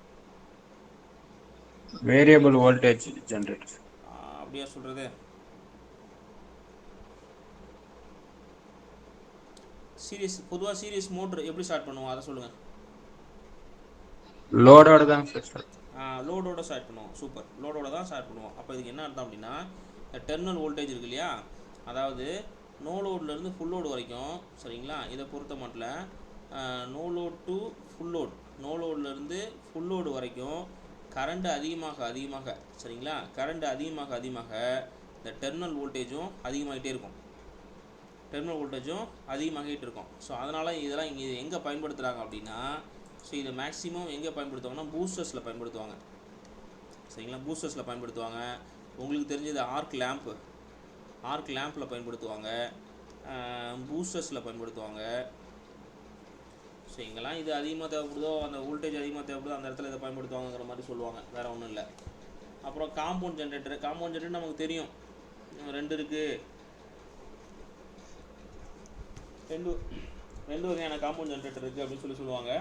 Variable voltage generator. அப்படியா சொல்கிறது? பொதுவாக சீரியஸ் மோட்ரு எப்படி ஸ்டார்ட் பண்ணுவோம் அதை சொல்லுங்கள். லோடோட தான் சார். லோடோட ஸ்டார்ட் பண்ணுவோம். சூப்பர், லோடோட தான் ஸ்டார்ட் பண்ணுவோம். அப்போ இதுக்கு என்ன அர்த்தம் அப்படின்னா, இந்த டெர்மினல் வோல்டேஜ் இருக்கு இல்லையா, அதாவது நோ லோட்லேருந்து ஃபுல் லோடு வரைக்கும், சரிங்களா, இதை பொறுத்த மட்டும் no load to full load, no லோட்லேருந்து ஃபுல் லோடு வரைக்கும் கரண்ட் அதிகமாக, சரிங்களா, கரண்ட் அதிகமாக இந்த டெர்மினல் வோல்டேஜும் அதிகமாகிட்டே இருக்கும், டெர்மினல் வோல்டேஜும் அதிகமாகிட்டு இருக்கும். ஸோ அதனால் இதெல்லாம் இங்கே எங்கே பயன்படுத்துகிறாங்க அப்படின்னா, ஸோ இதை மேக்ஸிமம் எங்கே பயன்படுத்துவாங்கன்னா பூஸ்டர்ஸில் பயன்படுத்துவாங்க, சரிங்களா, பூஸ்டர்ஸில் பயன்படுத்துவாங்க. உங்களுக்கு தெரிஞ்சது ஆர்க் லேம்பில் பயன்படுத்துவாங்க, பூஸ்டர்ஸில் பயன்படுத்துவாங்க. ஸோ எங்கெல்லாம் இது அதிகமாக தேவைப்படுதோ, அந்த வோல்டேஜ் அதிகமாக தேவைப்படுதோ அந்த இடத்துல இதை பயன்படுத்துவாங்கிற மாதிரி சொல்லுவாங்க, வேறு ஒன்றும் இல்லை. அப்புறம் காம்பவுண்ட் ஜென்ரேட்டர் நமக்கு தெரியும், ரெண்டு இருக்குது, ரெண்டு வகையான காம்பவுண்ட் ஜென்ரேட்டர் இருக்குது அப்படின்னு சொல்லுவாங்க.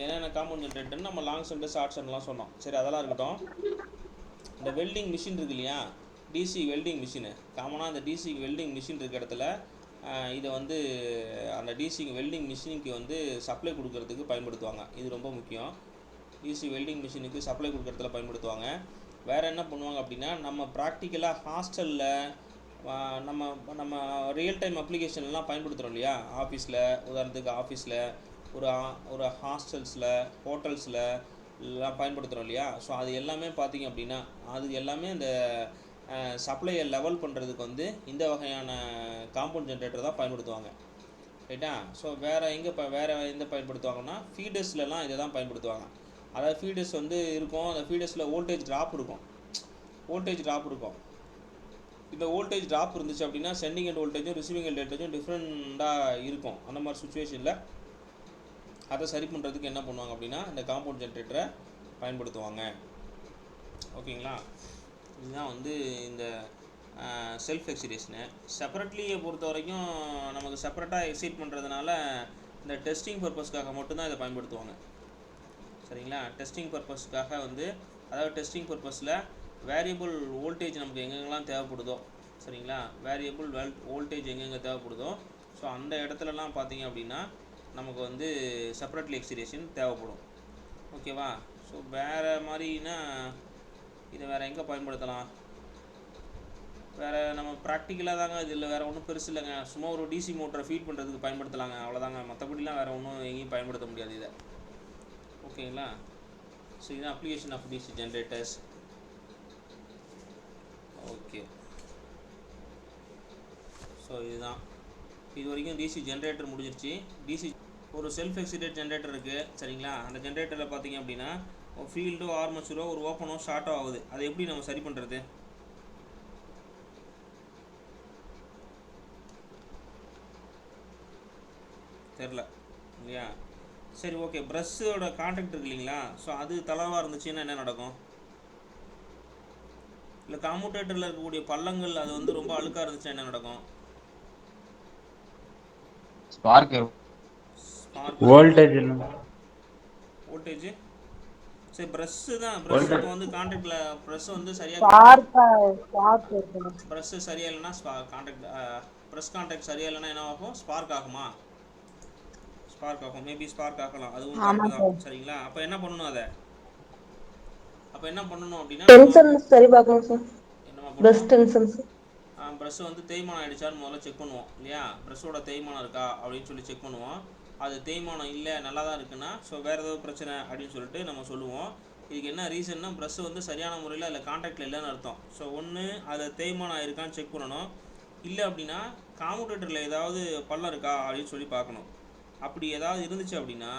என்னென்ன காம்பவுண்ட் ஜென்ரேட்டர்னு நம்ம லாங் சென்ட் ஷார்ட் சென்ட்லாம் சொன்னோம். சரி, அதெல்லாம் இருக்கட்டும். இந்த வெல்டிங் மிஷின் இருக்கு இல்லையா, டிசி வெல்டிங் மிஷினு, காமனாக அந்த டிசி வெல்டிங் மிஷின் இருக்க இடத்துல இதை வந்து அந்த டிசி வெல்டிங் மிஷினுக்கு வந்து சப்ளை கொடுக்கறதுக்கு பயன்படுத்துவாங்க. இது ரொம்ப முக்கியம். டிசி வெல்டிங் மிஷினுக்கு சப்ளை கொடுக்கறதுல பயன்படுத்துவாங்க. வேறு என்ன பண்ணுவாங்க அப்படின்னா, நம்ம ப்ராக்டிக்கலாக ஹாஸ்டலில் நம்ம ரியல் டைம் அப்ளிகேஷன்லாம் பயன்படுத்துகிறோம் இல்லையா, ஆஃபீஸில், உதாரணத்துக்கு ஆஃபீஸில், ஒரு ஹாஸ்டல்ஸில், ஹோட்டல்ஸில் எல்லாம் பயன்படுத்துகிறோம் இல்லையா. ஸோ அது எல்லாமே பார்த்திங்க அப்படின்னா, அது எல்லாமே இந்த சப்ளையை லெவல் பண்ணுறதுக்கு வந்து இந்த வகையான காம்பவுண்ட் ஜென்ரேட்டர் தான் பயன்படுத்துவாங்க, ரைட்டா. ஸோ வேறு எந்த பயன்படுத்துவாங்கன்னா, ஃபீடர்ஸ்லாம் இதை தான் பயன்படுத்துவாங்க. அதாவது ஃபீடர்ஸ் வந்து இருக்கும், அந்த ஃபீடர்ஸில் வோல்டேஜ் ட்ராப் இருக்கும். இந்த வோல்டேஜ் ட்ராப் இருந்துச்சு அப்படின்னா சென்டிங் எண்ட் வோல்டேஜும் ரிசீவிங் எண்ட் வோல்டேஜும் டிஃப்ரெண்ட்டாக இருக்கும். அந்த மாதிரி சுச்சுவேஷனில் அதை சரி பண்ணுறதுக்கு என்ன பண்ணுவாங்க அப்படின்னா, இந்த காம்பவுண்ட் ஜென்ரேட்டரை பயன்படுத்துவாங்க. ஓகேங்களா? இதுதான் வந்து இந்த செல்ஃப் எக்ஸிடேஷனு. செப்பரேட்லியை பொறுத்த வரைக்கும் நமக்கு செப்பரேட்டாக எக்ஸைட் பண்ணுறதுனால இந்த டெஸ்டிங் பர்பஸ்க்காக மட்டும்தான் இதை பயன்படுத்துவாங்க, சரிங்களா. டெஸ்டிங் பர்பஸ்க்காக வந்து, அதாவது டெஸ்டிங் பர்பஸில் வேரியபிள் வோல்டேஜ் நமக்கு எங்கெங்கெல்லாம் தேவைப்படுதோ, சரிங்களா, வேரியபிள் வோல்டேஜ் எங்கெங்கே தேவைப்படுதோ, ஸோ அந்த இடத்துலலாம் பார்த்திங்க அப்படின்னா நமக்கு வந்து செப்பரேட்லி எக்ஸிடேஷன் தேவைப்படும். ஓகேவா? ஸோ வேறு மாதிரினா இதை வேறு எங்கே பயன்படுத்தலாம், வேறு நம்ம ப்ராக்டிக்கலாக தாங்க, இதில் வேறு ஒன்றும் பெருசு இல்லைங்க. சும்மா ஒரு டிசி மோட்டரை ஃபீட் பண்ணுறதுக்கு பயன்படுத்தலாங்க, அவ்வளோதாங்க. மற்றபடிலாம் வேறு ஒன்றும் எங்கேயும் பயன்படுத்த முடியாது இதை. ஓகேங்களா? ஸோ இதுதான் application of DC generators. Okay, so இதுதான் இது வரைக்கும் டிசி ஜென்ரேட்டர் முடிஞ்சிருச்சு. டிசி ஒரு செல்ஃப் எக்ஸிடேட் ஜென்ரேட்டர் இருக்குது, சரிங்களா. அந்த ஜென்ரேட்டரில் பார்த்தீங்க அப்படின்னா ஃபீல்டோ ஆர்மச்சரோ ஒரு ஓப்பனோ ஷார்ட்டோ ஆகுது. அதை எப்படி நம்ம சரி பண்ணுறது? தெரில இல்லையா? சரி, ஓகே. ப்ரஷ்ஷோட கான்டாக்ட் இருக்கு இல்லைங்களா, ஸோ அது தளவாக இருந்துச்சுன்னா என்ன நடக்கும்? இல்லை கம்யூட்டேட்டரில் இருக்கக்கூடிய பள்ளங்கள் அது வந்து ரொம்ப அழுக்காக இருந்துச்சுன்னா என்ன நடக்கும்? ஸ்பார்க் வோல்டேஜ் சரி, ப்ரஷ்ஷு தான். ப்ரஷ் இப்போ வந்து கான்டாக்டில் ப்ரஷ் வந்து சரியாக ப்ரஷ்ஷு சரியாக இல்லைன்னா ப்ரஷ் கான்டாக்ட் சரியாக இல்லைன்னா என்ன ஆகும்? ஸ்பார்க் ஆகுமா? ஸ்பார்க் ஆகும், மேபி ஸ்பார்க் ஆகலாம், அதுவும் கரெக்டு தான், சரிங்களா. அப்போ என்ன பண்ணணும்? அப்போ என்ன பண்ணணும் அப்படின்னா டென்ஷன் சரி பார்க்கணும் சார். என்னமா பிரஷ் பண்ணுவோம், டென்ஷன் சார். ப்ரெஷ் வந்து தேய்மானம் ஆகிடுச்சான்னு முதல்ல செக் பண்ணுவோம் இல்லையா. ப்ரெஷ்ஷோட தேய்மானம் இருக்கா அப்படின்னு சொல்லி செக் பண்ணுவோம். அது தேய்மானம் இல்லை நல்லா தான் இருக்குன்னா ஸோ வேறு ஏதோ பிரச்சனை அப்படின்னு சொல்லிட்டு நம்ம சொல்லுவோம். இதுக்கு என்ன ரீசன்னா ப்ரெஷ் வந்து சரியான முறையில் அதில் கான்டாக்டில் இல்லைன்னு அர்த்தம். ஸோ ஒன்று அதில் தேய்மானம் ஆயிருக்கான்னு செக் பண்ணணும். இல்லை அப்படின்னா காமுடேட்டரில் ஏதாவது பள்ளம் இருக்கா அப்படின்னு சொல்லி பார்க்கணும். அப்படி ஏதாவது இருந்துச்சு அப்படின்னா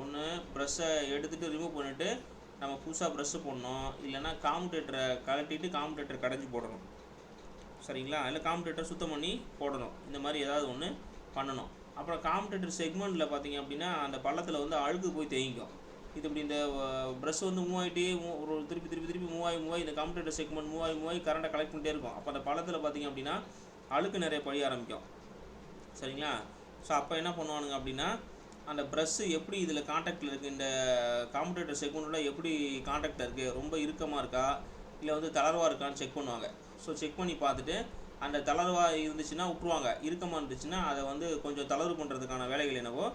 ஒன்று ப்ரெஷ்ஷை எடுத்துகிட்டு ரிமூவ் பண்ணிவிட்டு நம்ம புதுசாக ப்ரெஷ்ஷு போடணும். இல்லைன்னா காமுடேட்டரை கழட்டிட்டு காமுடேட்டரை கடைஞ்சி போடணும். சரிங்களா, இல்லை காமுடேட்டர் சுத்தம் பண்ணி போடணும். இந்த மாதிரி ஏதாவது ஒன்று பண்ணணும். அப்புறம் காமுடேட்டர் செக்மெண்ட்டில் பார்த்தீங்க அப்படின்னா அந்த பள்ளத்தில் வந்து அழுக்கு போய் தேங்கிக்கும். இது இப்படி இந்த ப்ரெஷ் வந்து மூவ் ஆகிட்டே ஒரு திருப்பி மூவ் ஆகி இந்த காமுடேட்டர் செக்மெண்ட் மூவ் ஆகி கரண்ட்டை கலெக்ட் பண்ணிட்டே இருக்கும். அப்போ அந்த பள்ளத்தில் பார்த்தீங்க அப்படின்னா அழுக்கு நிறைய படிய ஆரம்பிக்கும். சரிங்களா, ஸோ அப்போ என்ன பண்ணுவானுங்க அப்படின்னா அந்த ப்ரெஷ்ஷு எப்படி இதில் கான்டாக்டில் இருக்குது, இந்த காமுடேட்டர் செக்மெண்ட்டோட எப்படி கான்டாக்டில் இருக்குது, ரொம்ப இறுக்கமாக இருக்கா இல்லை வந்து தளர்வாக இருக்கான்னு செக் பண்ணுவாங்க. ஸோ செக் பண்ணி பார்த்துட்டு அந்த தளர்வாக இருந்துச்சுன்னா விட்ருவாங்க. இறுக்கமாக இருந்துச்சுன்னா அதை வந்து கொஞ்சம் தளர்வு பண்ணுறதுக்கான வேலைகள் என்னவோ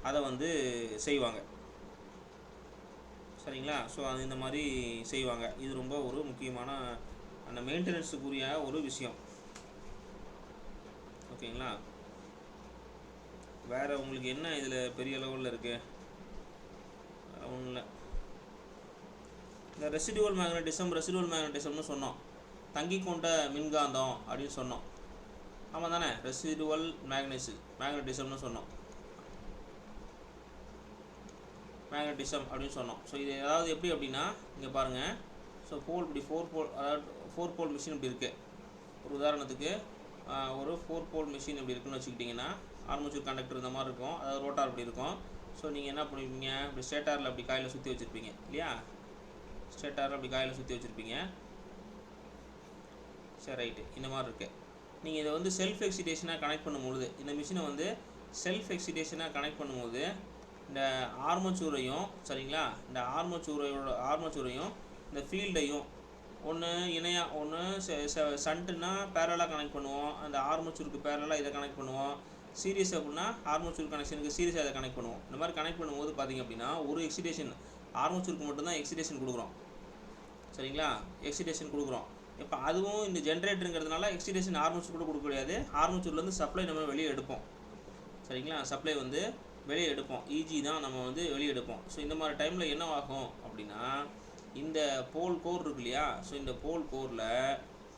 அதை வந்து செய்வாங்க. சரிங்களா, ஸோ அது இந்த மாதிரி செய்வாங்க. இது ரொம்ப ஒரு முக்கியமான அந்த மெயின்டெனன்ஸுக்குரிய ஒரு விஷயம். ஓகேங்களா, வேறு உங்களுக்கு என்ன இதில் பெரிய லெவலில் இருக்குது? ஒன்றும் இல்லை. இந்த ரெசிடுவல் மேக்னட்டிசம்னு சொன்னோம். தங்கி கொண்ட மின்காந்தம் அப்படின்னு சொன்னோம். ஆமாம் தானே, ரெசிடுவல் மேக்னட்டிசம்னு சொன்னோம். மேக்னட்டிசம் அப்படின்னு சொன்னோம். ஸோ இது ஏதாவது எப்படி அப்படின்னா இங்கே பாருங்கள். ஸோ போல் இப்படி 4 போல், அதாவது 4 போல் மிஷின் இப்படி இருக்குது. ஒரு உதாரணத்துக்கு ஒரு 4 போல் மிஷின் இப்படி இருக்குன்னு வச்சுக்கிட்டிங்கன்னா ஆர்மேச்சர் கண்டக்டர் இந்த மாதிரி இருக்கும், அதாவது ரோட்டார் இப்படி இருக்கும். ஸோ நீங்கள் என்ன பண்ணுவீங்க, இப்படி ஸ்டேட்டாரில் அப்படி காயில் சுற்றி வச்சுருப்பீங்க இல்லையா. ஸ்டேட்டாரில் அப்படி காயில் சுற்றி வச்சுருப்பீங்க. சரி, ரைட்டு, இந்த மாதிரி இருக்குது. நீங்கள் இதை வந்து செல்ஃப் எக்ஸிடேஷனாக கனெக்ட் பண்ணும்போது, இந்த மிஷினை வந்து செல்ஃப் எக்ஸிடேஷனாக கனெக்ட் பண்ணும்போது இந்த ஆர்மேச்சூரையும், சரிங்களா, இந்த ஆர்மேச்சூரையும் இந்த ஃபீல்டையும் ஒன்று இணையாக, ஒன்று சண்டுன்னா பேரலாக கனெக்ட் பண்ணுவோம், அந்த ஆர்மேச்சூருக்கு பேரலாக இதை கனெக்ட் பண்ணுவோம். சீரியஸ் அப்படின்னா ஆர்மேச்சூர் கனெக்ஷனுக்கு சீரியஸாக இதை கனெக்ட் பண்ணுவோம். இந்த மாதிரி கனெக்ட் பண்ணும்போது பார்த்திங்க அப்படின்னா ஒரு எக்ஸிடேஷன் ஆர்மேச்சூருக்கு மட்டும்தான் எக்ஸிடேஷன் கொடுக்குறோம். சரிங்களா, எக்ஸிடேஷன் கொடுக்குறோம். இப்போ அதுவும் இந்த ஜென்ரேட்டருங்கிறதுனால எக்ஸிடேஷன் ஆர்மேச்சூர் கூட கொடுக்க முடியாது. ஆர்மேச்சூர்லேருந்து சப்ளை நம்ம வெளியே எடுப்போம். சரிங்களா, சப்ளை வந்து வெளியே எடுப்போம். இஜி தான் நம்ம வந்து வெளியே எடுப்போம். ஸோ இந்த மாதிரி டைமில் என்ன ஆகும் அப்படின்னா இந்த போல் கோர் இருக்கு இல்லையா. ஸோ இந்த போல் கோரில்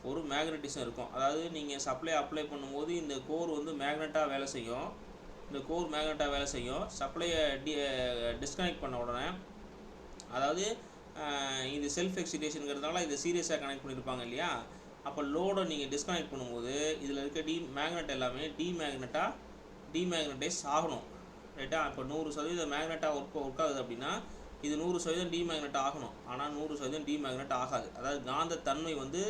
ஒரு மேக்னட்டிசம் இருக்கும். அதாவது நீங்கள் சப்ளை அப்ளை பண்ணும்போது இந்த கோர் வந்து மேக்னெட்டாக வேலை செய்யும். இந்த கோர் மேக்னெட்டாக வேலை செய்யும். சப்ளையை டிஸ்கனெக்ட் பண்ண உடனே, அதாவது இது செல்ஃப் எக்ஸிடேஷனுங்கிறதுனால இதை சீரியஸாக கனெக்ட் பண்ணியிருப்பாங்க இல்லையா. அப்போ லோடை நீங்கள் டிஸ்கனெக்ட் பண்ணும்போது இதில் இருக்க மேக்னெட் எல்லாமே டீமேக்னடைஸ் ஆகணும். ரைட்டா, இப்போ 100% மேக்னெட்டாக ஒர்க் ஆகுது அப்படின்னா இது 100% டிமேக்னெட் ஆகணும். ஆனால் 100% டிமேக்னெட் ஆகாது. அதாவது காந்தத்தன்மை வந்து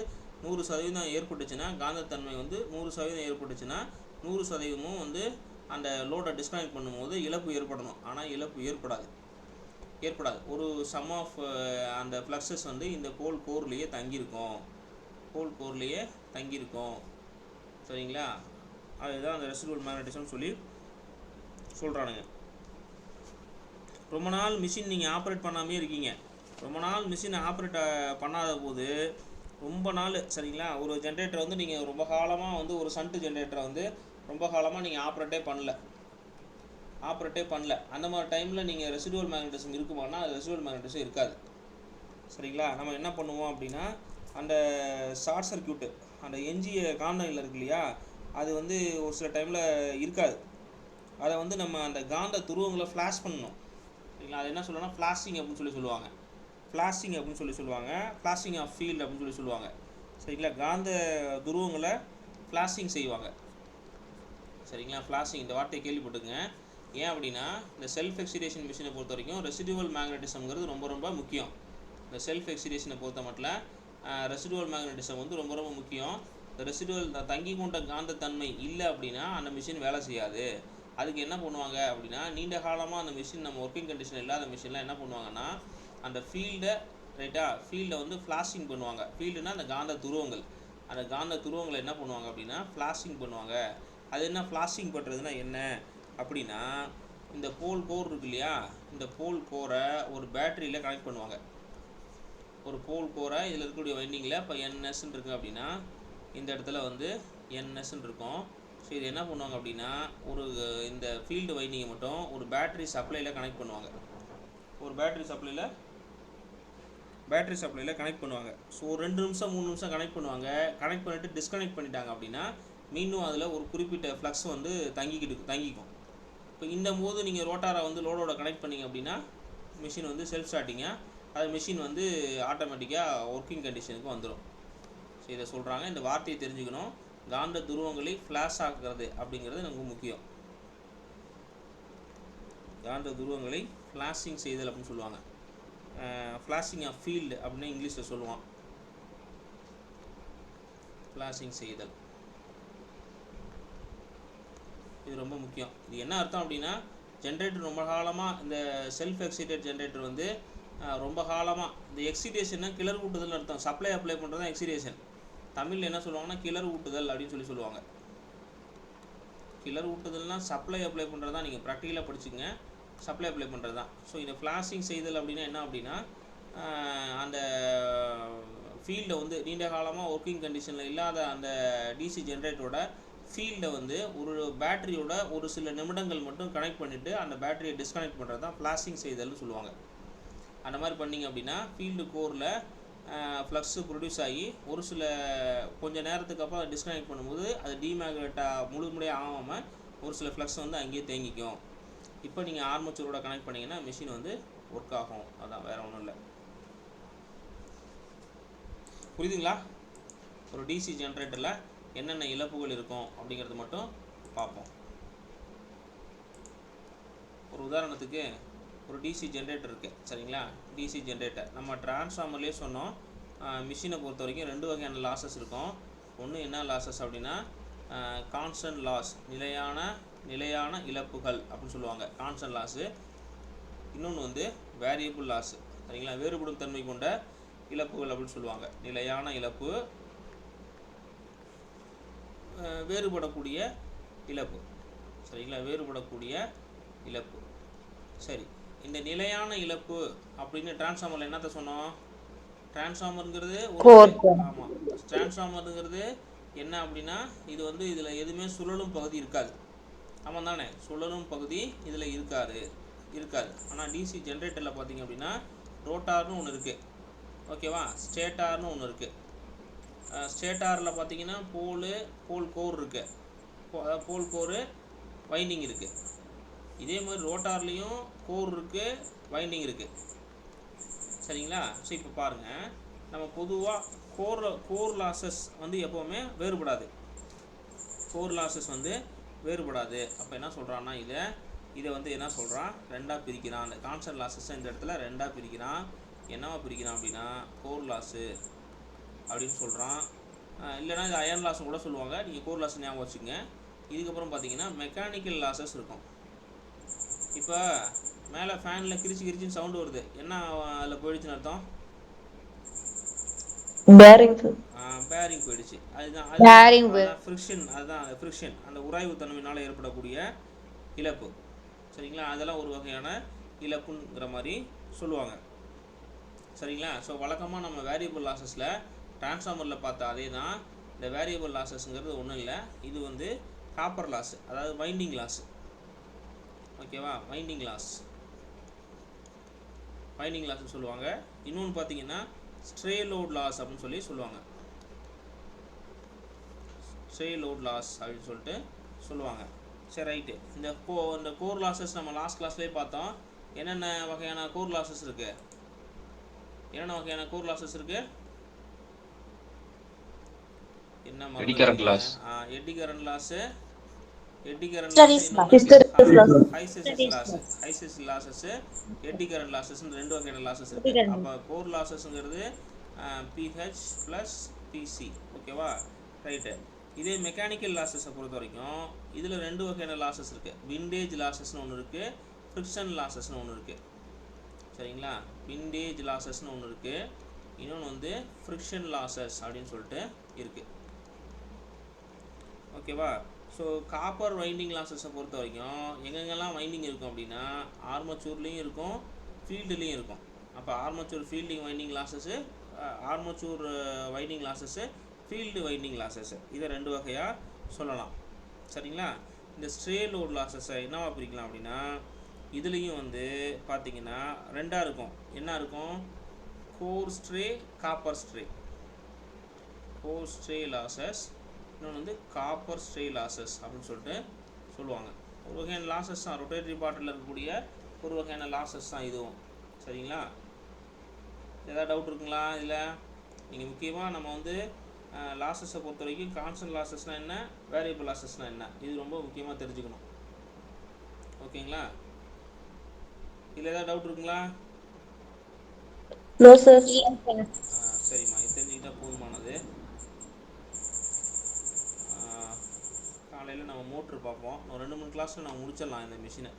100% ஏற்பட்டுச்சுன்னா, காந்தத்தன்மை வந்து 100% ஏற்பட்டுச்சுன்னா 100% வந்து அந்த லோடை டிஸ்கனெக்ட் பண்ணும்போது இழப்பு ஏற்படணும். ஆனால் இழப்பு ஏற்படாது. ஒரு சம் ஆஃப் அந்த ஃப்ளக்ஸஸ் வந்து இந்த போல் கோர்லேயே தங்கியிருக்கும். சரிங்களா, அதுதான் அந்த ரெசிடுவல் மேக்னட்டிசம் சொல்லி சொல்கிறானுங்க. ரொம்ப நாள் மிஷின் நீங்கள் ஆப்ரேட் பண்ணாமே இருக்கீங்க. ரொம்ப நாள் மிஷின் ஆப்ரேட் பண்ணாத போது ரொம்ப நாள், சரிங்களா, ஒரு ஜென்ரேட்டரை வந்து நீங்கள் ரொம்ப காலமாக வந்து ஒரு சண்டு ஜென்ரேட்டரை வந்து ரொம்ப காலமாக நீங்கள் ஆப்ரேட்டே பண்ணல. அந்த மாதிரி டைமில் நீங்கள் ரெசிடுவல் மேக்னட்டிசம் இருக்குமானா அது ரெசிடுவல் மேக்னட்டிசம் இருக்காது. சரிங்களா, நம்ம என்ன பண்ணுவோம் அப்படின்னா அந்த ஷார்ட் சர்க்யூட்டு, அந்த எஞ்சிய காந்தங்கள் இருக்கு இல்லையா, அது வந்து ஒரு சில டைமில் இருக்காது. அதை வந்து நம்ம அந்த காந்த துருவங்களை ஃப்ளாஷ் பண்ணணும். சரிங்களா, அது என்ன சொல்லணும்னா ஃப்ளாஷிங் அப்படின்னு சொல்லி சொல்லுவாங்க. ஃப்ளாஷிங் ஆஃப் ஃபீல்டு அப்படின்னு சொல்லுவாங்க. சரிங்களா, காந்த துருவங்களை ஃப்ளாஷிங் செய்வாங்க. சரிங்களா, ஃப்ளாஷிங் இந்த வார்த்தையை கேள்விப்பட்டுங்க. ஏன் அப்படின்னா இந்த செல்ஃப் எக்ஸிடேஷன் மிஷினை பொறுத்த வரைக்கும் ரெசிடுவல் மேக்னட்டிசம்ங்கிறது ரொம்ப ரொம்ப முக்கியம். இந்த செல்ஃப் எக்ஸிடேஷனை பொறுத்த மட்டும் ரெசிடுவல் மேக்னட்டிசம் வந்து ரொம்ப ரொம்ப முக்கியம். இந்த ரெசிடுவல் தங்கி கொண்ட காந்தத்தன்மை இல்லை அப்படின்னா அந்த மிஷின் வேலை செய்யாது. அதுக்கு என்ன பண்ணுவாங்க அப்படின்னா நீண்ட காலமாக அந்த மிஷின் நம்ம ஒர்க்கிங் கண்டிஷன் இல்லாத மிஷின்லாம் என்ன பண்ணுவாங்கன்னா அந்த ஃபீல்டை வந்து ஃப்ளாஷிங் பண்ணுவாங்க. ஃபீல்டுனா அந்த காந்த துருவங்களை என்ன பண்ணுவாங்க அப்படின்னா ஃப்ளாஷிங் பண்ணுவாங்க. அது என்ன ஃப்ளாஷிங் பண்ணுறதுன்னா என்ன அப்படின்னா இந்த போல் கோர் இருக்கு இல்லையா, இந்த போல் கோரை ஒரு பேட்டரியில் கனெக்ட் பண்ணுவாங்க. ஒரு போல் கோரை இதில் இருக்கக்கூடிய வைண்டிங்கில் இப்போ என்எஸ்ன்னு இருக்குது அப்படின்னா இந்த இடத்துல வந்து என்எஸ்ன்னு இருக்கும். ஸோ இது என்ன பண்ணுவாங்க அப்படின்னா ஒரு இந்த ஃபீல்டு வைண்டிங்கை மட்டும் ஒரு பேட்ரி சப்ளையில் கனெக்ட் பண்ணுவாங்க. ஒரு பேட்ரி சப்ளையில் கனெக்ட் பண்ணுவாங்க. ஸோ ஒரு 2 நிமிஷம் 3 நிமிஷம் கனெக்ட் பண்ணுவாங்க. கனெக்ட் பண்ணிவிட்டு டிஸ்கனெக்ட் பண்ணிட்டாங்க அப்படின்னா மீண்டும் அதில் ஒரு குறிப்பிட்ட ஃப்ளக்ஸ் வந்து தங்கிக்கும். இப்போ இந்த போது நீங்கள் ரோட்டாரை வந்து லோடோட கனெக்ட் பண்ணிங்க அப்படின்னா மிஷின் வந்து செல்ஃப் ஸ்டார்டிங்காக அது மிஷின் வந்து ஆட்டோமேட்டிக்காக ஒர்க்கிங் கண்டிஷனுக்கு வந்துடும். ஸோ இதை சொல்கிறாங்க. இந்த வார்த்தையை தெரிஞ்சுக்கணும். காந்த துருவங்களை ஃப்ளாஷ் ஆக்குறது அப்படிங்கிறது நமக்கு முக்கியம். காந்த துருவங்களை ஃப்ளாஷிங் செய்தல் அப்படின்னு சொல்லுவாங்க. ஃப்ளாஷிங் ஆஃப் ஃபீல்டு அப்படின்னு இங்கிலீஷில் சொல்லுவான். ஃப்ளாஷிங் செய்தல் இது ரொம்ப முக்கியம். இது என்ன அர்த்தம் அப்படின்னா ஜென்ரேட்டர் ரொம்ப காலமாக இந்த செல்ஃப் எக்ஸைட்டட் ஜென்ரேட்டர் வந்து ரொம்ப காலமாக இந்த எக்ஸிடேஷனை கிளர் ஊட்டுதல்னு அர்த்தம். சப்ளை அப்ளை பண்ணுறது தான் எக்ஸிடேஷன். தமிழில் என்ன சொல்லுவாங்கன்னா கிளர் ஊட்டுதல் அப்படின்னு சொல்லுவாங்க. கிளர் ஊட்டுதல்னால் சப்ளை அப்ளை பண்ணுறது தான். நீங்கள் ப்ராக்டிக்கலாக படிச்சுங்க. சப்ளை அப்ளை பண்ணுறது தான். ஸோ இந்த ஃப்ளாஷிங் செய்தல் அப்படின்னா என்ன அப்படின்னா அந்த ஃபீல்டை வந்து நீண்ட காலமாக ஒர்க்கிங் கண்டிஷனில் இல்லாத அந்த டிசி ஜென்ரேட்டரோட ஃபீல்டை வந்து ஒரு பேட்டரியோட ஒரு சில நிமிடங்கள் மட்டும் கனெக்ட் பண்ணிவிட்டு அந்த பேட்டரியை டிஸ்கனெக்ட் பண்ணுறது தான் ஃப்ளாஷிங் செய்தல்னு சொல்லுவாங்க. அந்த மாதிரி பண்ணிங்க அப்படின்னா ஃபீல்டு கோரில் ஃப்ளக்ஸு ப்ரொடியூஸ் ஆகி ஒரு சில கொஞ்சம் நேரத்துக்கு அப்புறம் டிஸ்கனெக்ட் பண்ணும்போது அது டீமேக்னேட்டாக முழுமையாக ஆகாமல் ஒரு சில ஃப்ளக்ஸ் வந்து அங்கேயே தேங்கிக்கும். இப்போ நீங்கள் ஆர்மச்சூரோட கனெக்ட் பண்ணிங்கன்னா மிஷின் வந்து ஒர்க் ஆகும். அதான் வேறு ஒன்றும் இல்லை. புரியுதுங்களா? ஒரு டிசி ஜென்ரேட்டரில் என்னென்ன இழப்புகள் இருக்கும் அப்படிங்கிறது மட்டும் பார்ப்போம். ஒரு உதாரணத்துக்கு ஒரு டிசி ஜென்ரேட்டர் இருக்குது, சரிங்களா? டிசி ஜென்ரேட்டர் நம்ம டிரான்ஸ்ஃபார்மர்லேயே சொன்னோம். மிஷினை பொறுத்த வரைக்கும் 2 வகையான லாஸஸ் இருக்கும். ஒன்று என்ன லாஸஸ் அப்படின்னா கான்ஸ்டன்ட் லாஸ், நிலையான இழப்புகள் அப்படின்னு சொல்லுவாங்க, கான்ஸ்டன்ட் லாஸு. இன்னொன்று வந்து வேரியபிள் லாஸு, சரிங்களா? வேறுபடும் தன்மை கொண்ட இழப்புகள் அப்படின்னு சொல்லுவாங்க. நிலையான இழப்பு, வேறுபடக்கூடிய இழப்பு, சரிங்களா? வேறுபடக்கூடிய இழப்பு. சரி, இந்த நிலையான இழப்பு அப்படின்னு டிரான்ஸ்ஃபார்மரில் என்னத்த சொன்னோம்? டிரான்ஸ்ஃபார்மருங்கிறது ஆமாம், டிரான்ஸ்ஃபார்மருங்கிறது என்ன அப்படின்னா இது வந்து இதில் எதுவுமே சுழலும் பகுதி இருக்காது. ஆமாம் தானே? சுழலும் பகுதி இதில் இருக்காது. ஆனால் டிசி ஜென்ரேட்டரில் பார்த்தீங்க அப்படின்னா ரோட்டார்னு ஒன்று இருக்குது, ஓகேவா? ஸ்டேட்டார்னு ஒன்று இருக்குது. ஸ்டேட்டாரில் பார்த்தீங்கன்னா போல் கோர் இருக்குது, அதாவது போல் கோரு வைண்டிங் இருக்குது. இதே மாதிரி ரோட்டார்லேயும் கோர் இருக்குது, வைண்டிங் இருக்குது, சரிங்களா? ஸோ இப்போ பாருங்கள், நம்ம பொதுவாக கோர் லாஸஸ் வந்து எப்போவுமே வேறுபடாது. கோர் லாஸஸ் வந்து வேறுபடாது. அப்போ என்ன சொல்கிறான்னா இதை வந்து என்ன சொல்கிறான், 2ஆக பிரிக்கிறான். அந்த கான்ஸ்டன்ட் லாஸஸை இந்த இடத்துல 2ஆக பிரிக்கிறான். என்னவா பிரிக்கிறான் அப்படின்னா கோர் லாஸு அப்படின்னு சொல்கிறான். இல்லைனா இது அயர்ன் லாஸ்ன்னு கூட சொல்லுவாங்க. நீங்கள் கோர் லாஸ் ஞாபகம் வச்சுக்கோங்க. இதுக்கப்புறம் பார்த்தீங்கன்னா மெக்கானிக்கல் லாஸஸ் இருக்கும். இப்போ மேலே ஃபேனில் கிரிச்சின்னு சவுண்டு வருது, என்ன அதில் போயிடுச்சுன்னு அர்த்தம்? பேரிங் போயிடுச்சு. அதுதான் ஃப்ரிக்ஷன். அதுதான் ஃப்ரிக்ஷன், அந்த உராய்வு தன்மையினால் ஏற்படக்கூடிய இழப்பு, சரிங்களா? அதெல்லாம் ஒரு வகையான இழப்புங்கிற மாதிரி சொல்லுவாங்க, சரிங்களா? ஸோ வழக்கமாக நம்ம வேரியபிள் லாஸஸில் டிரான்ஸ்ஃபார்மரில் பார்த்தா அதே தான். இந்த வேரியபிள் லாஸஸ்ங்கிறது ஒன்றும் இல்லை, இது வந்து காப்பர் லாஸ், அதாவது வைண்டிங் லாஸ், ஓகேவா? வைண்டிங் லாஸ்ன்னு சொல்லுவாங்க. இன்னொன்று பார்த்தீங்கன்னா ஸ்ட்ரே லோட் லாஸ் அப்படின்னு சொல்லுவாங்க. ஸ்ட்ரே லோட் லாஸ் அப்படின்னு சொல்லிட்டு சொல்லுவாங்க. சரி, ரைட்டு. இந்த கோர் லாஸஸ் நம்ம லாஸ்ட் கிளாஸ்லேயே பார்த்தோம். என்னென்ன வகையான கோர் லாஸஸ் இருக்குது? என்ன எடி கரண்ட் லாஸ், ஹைசிஸ் லாஸஸ், எடி கரண்ட் லாஸஸ்ன்னு 2 வகையான லாஸஸ் இருக்குது. அப்போ கோர் லாஸஸ்ங்கிறது பிஹெச் ப்ளஸ் பிசி, ஓகேவா? ரைட்டு. இதே மெக்கானிக்கல் லாஸஸை பொறுத்த வரைக்கும் இதில் 2 வகையான லாஸஸ் இருக்குது. விண்டேஜ் லாஸஸ்ன்னு ஒன்று இருக்குது, ஃப்ரிக்ஷன் லாஸஸ்ன்னு ஒன்று இருக்குது, சரிங்களா? விண்டேஜ் லாஸஸ்ன்னு ஒன்று இருக்குது, இன்னொன்று வந்து ஃப்ரிக்ஷன் லாஸஸ் அப்படின்னு சொல்லிட்டு இருக்குது, ஓகேவா? ஸோ காப்பர் வைண்டிங் லாஸஸை பொறுத்த வரைக்கும் எங்கெங்கெல்லாம் வைண்டிங் இருக்கும் அப்படின்னா ஆர்மச்சூர்லேயும் இருக்கும், ஃபீல்டுலேயும் இருக்கும். அப்போ armature fielding winding losses, armature winding losses, field winding losses, இதை 2 வகையாக சொல்லலாம். சரிங்களா? இந்த ஸ்ட்ரே லோட் லாஸஸை என்னவா பிரிக்கலாம் அப்படின்னா, இதுலேயும் வந்து பார்த்திங்கன்னா 2ஆக இருக்கும். என்ன இருக்கும்? Core stray, copper stray. Core stray losses, இன்னொன்று வந்து காப்பர் ஸ்ட்ரே லாஸஸ் அப்படின்னு சொல்லிட்டு சொல்லுவாங்க. ஒரு வகையான லாஸஸ் தான், ரொட்டேட்டரி பார்ட்டில் இருக்கக்கூடிய ஒரு வகையான லாஸஸ் தான் இதுவும். சரிங்களா? ஏதாவது டவுட் இருக்குங்களா இதில்? நீங்கள் முக்கியமாக நம்ம வந்து லாஸஸை பொறுத்த வரைக்கும் கான்ஸ்டன்ட் லாஸஸ்னால் என்ன, வேரியபிள் லாஸஸ்னால் என்ன, இது ரொம்ப முக்கியமாக தெரிஞ்சுக்கணும். ஓகேங்களா? இதில் ஏதாவது டவுட் இருக்குங்களா? No sir. சரிம்மா, இது தெரிஞ்சுக்கிட்டால் போதுமானது. காலையில் நம்ம மோட்ரு பார்ப்போம். ஒரு 2-3 கிளாஸில் நம்ம முடிச்சிடலாம் இந்த மிஷினை.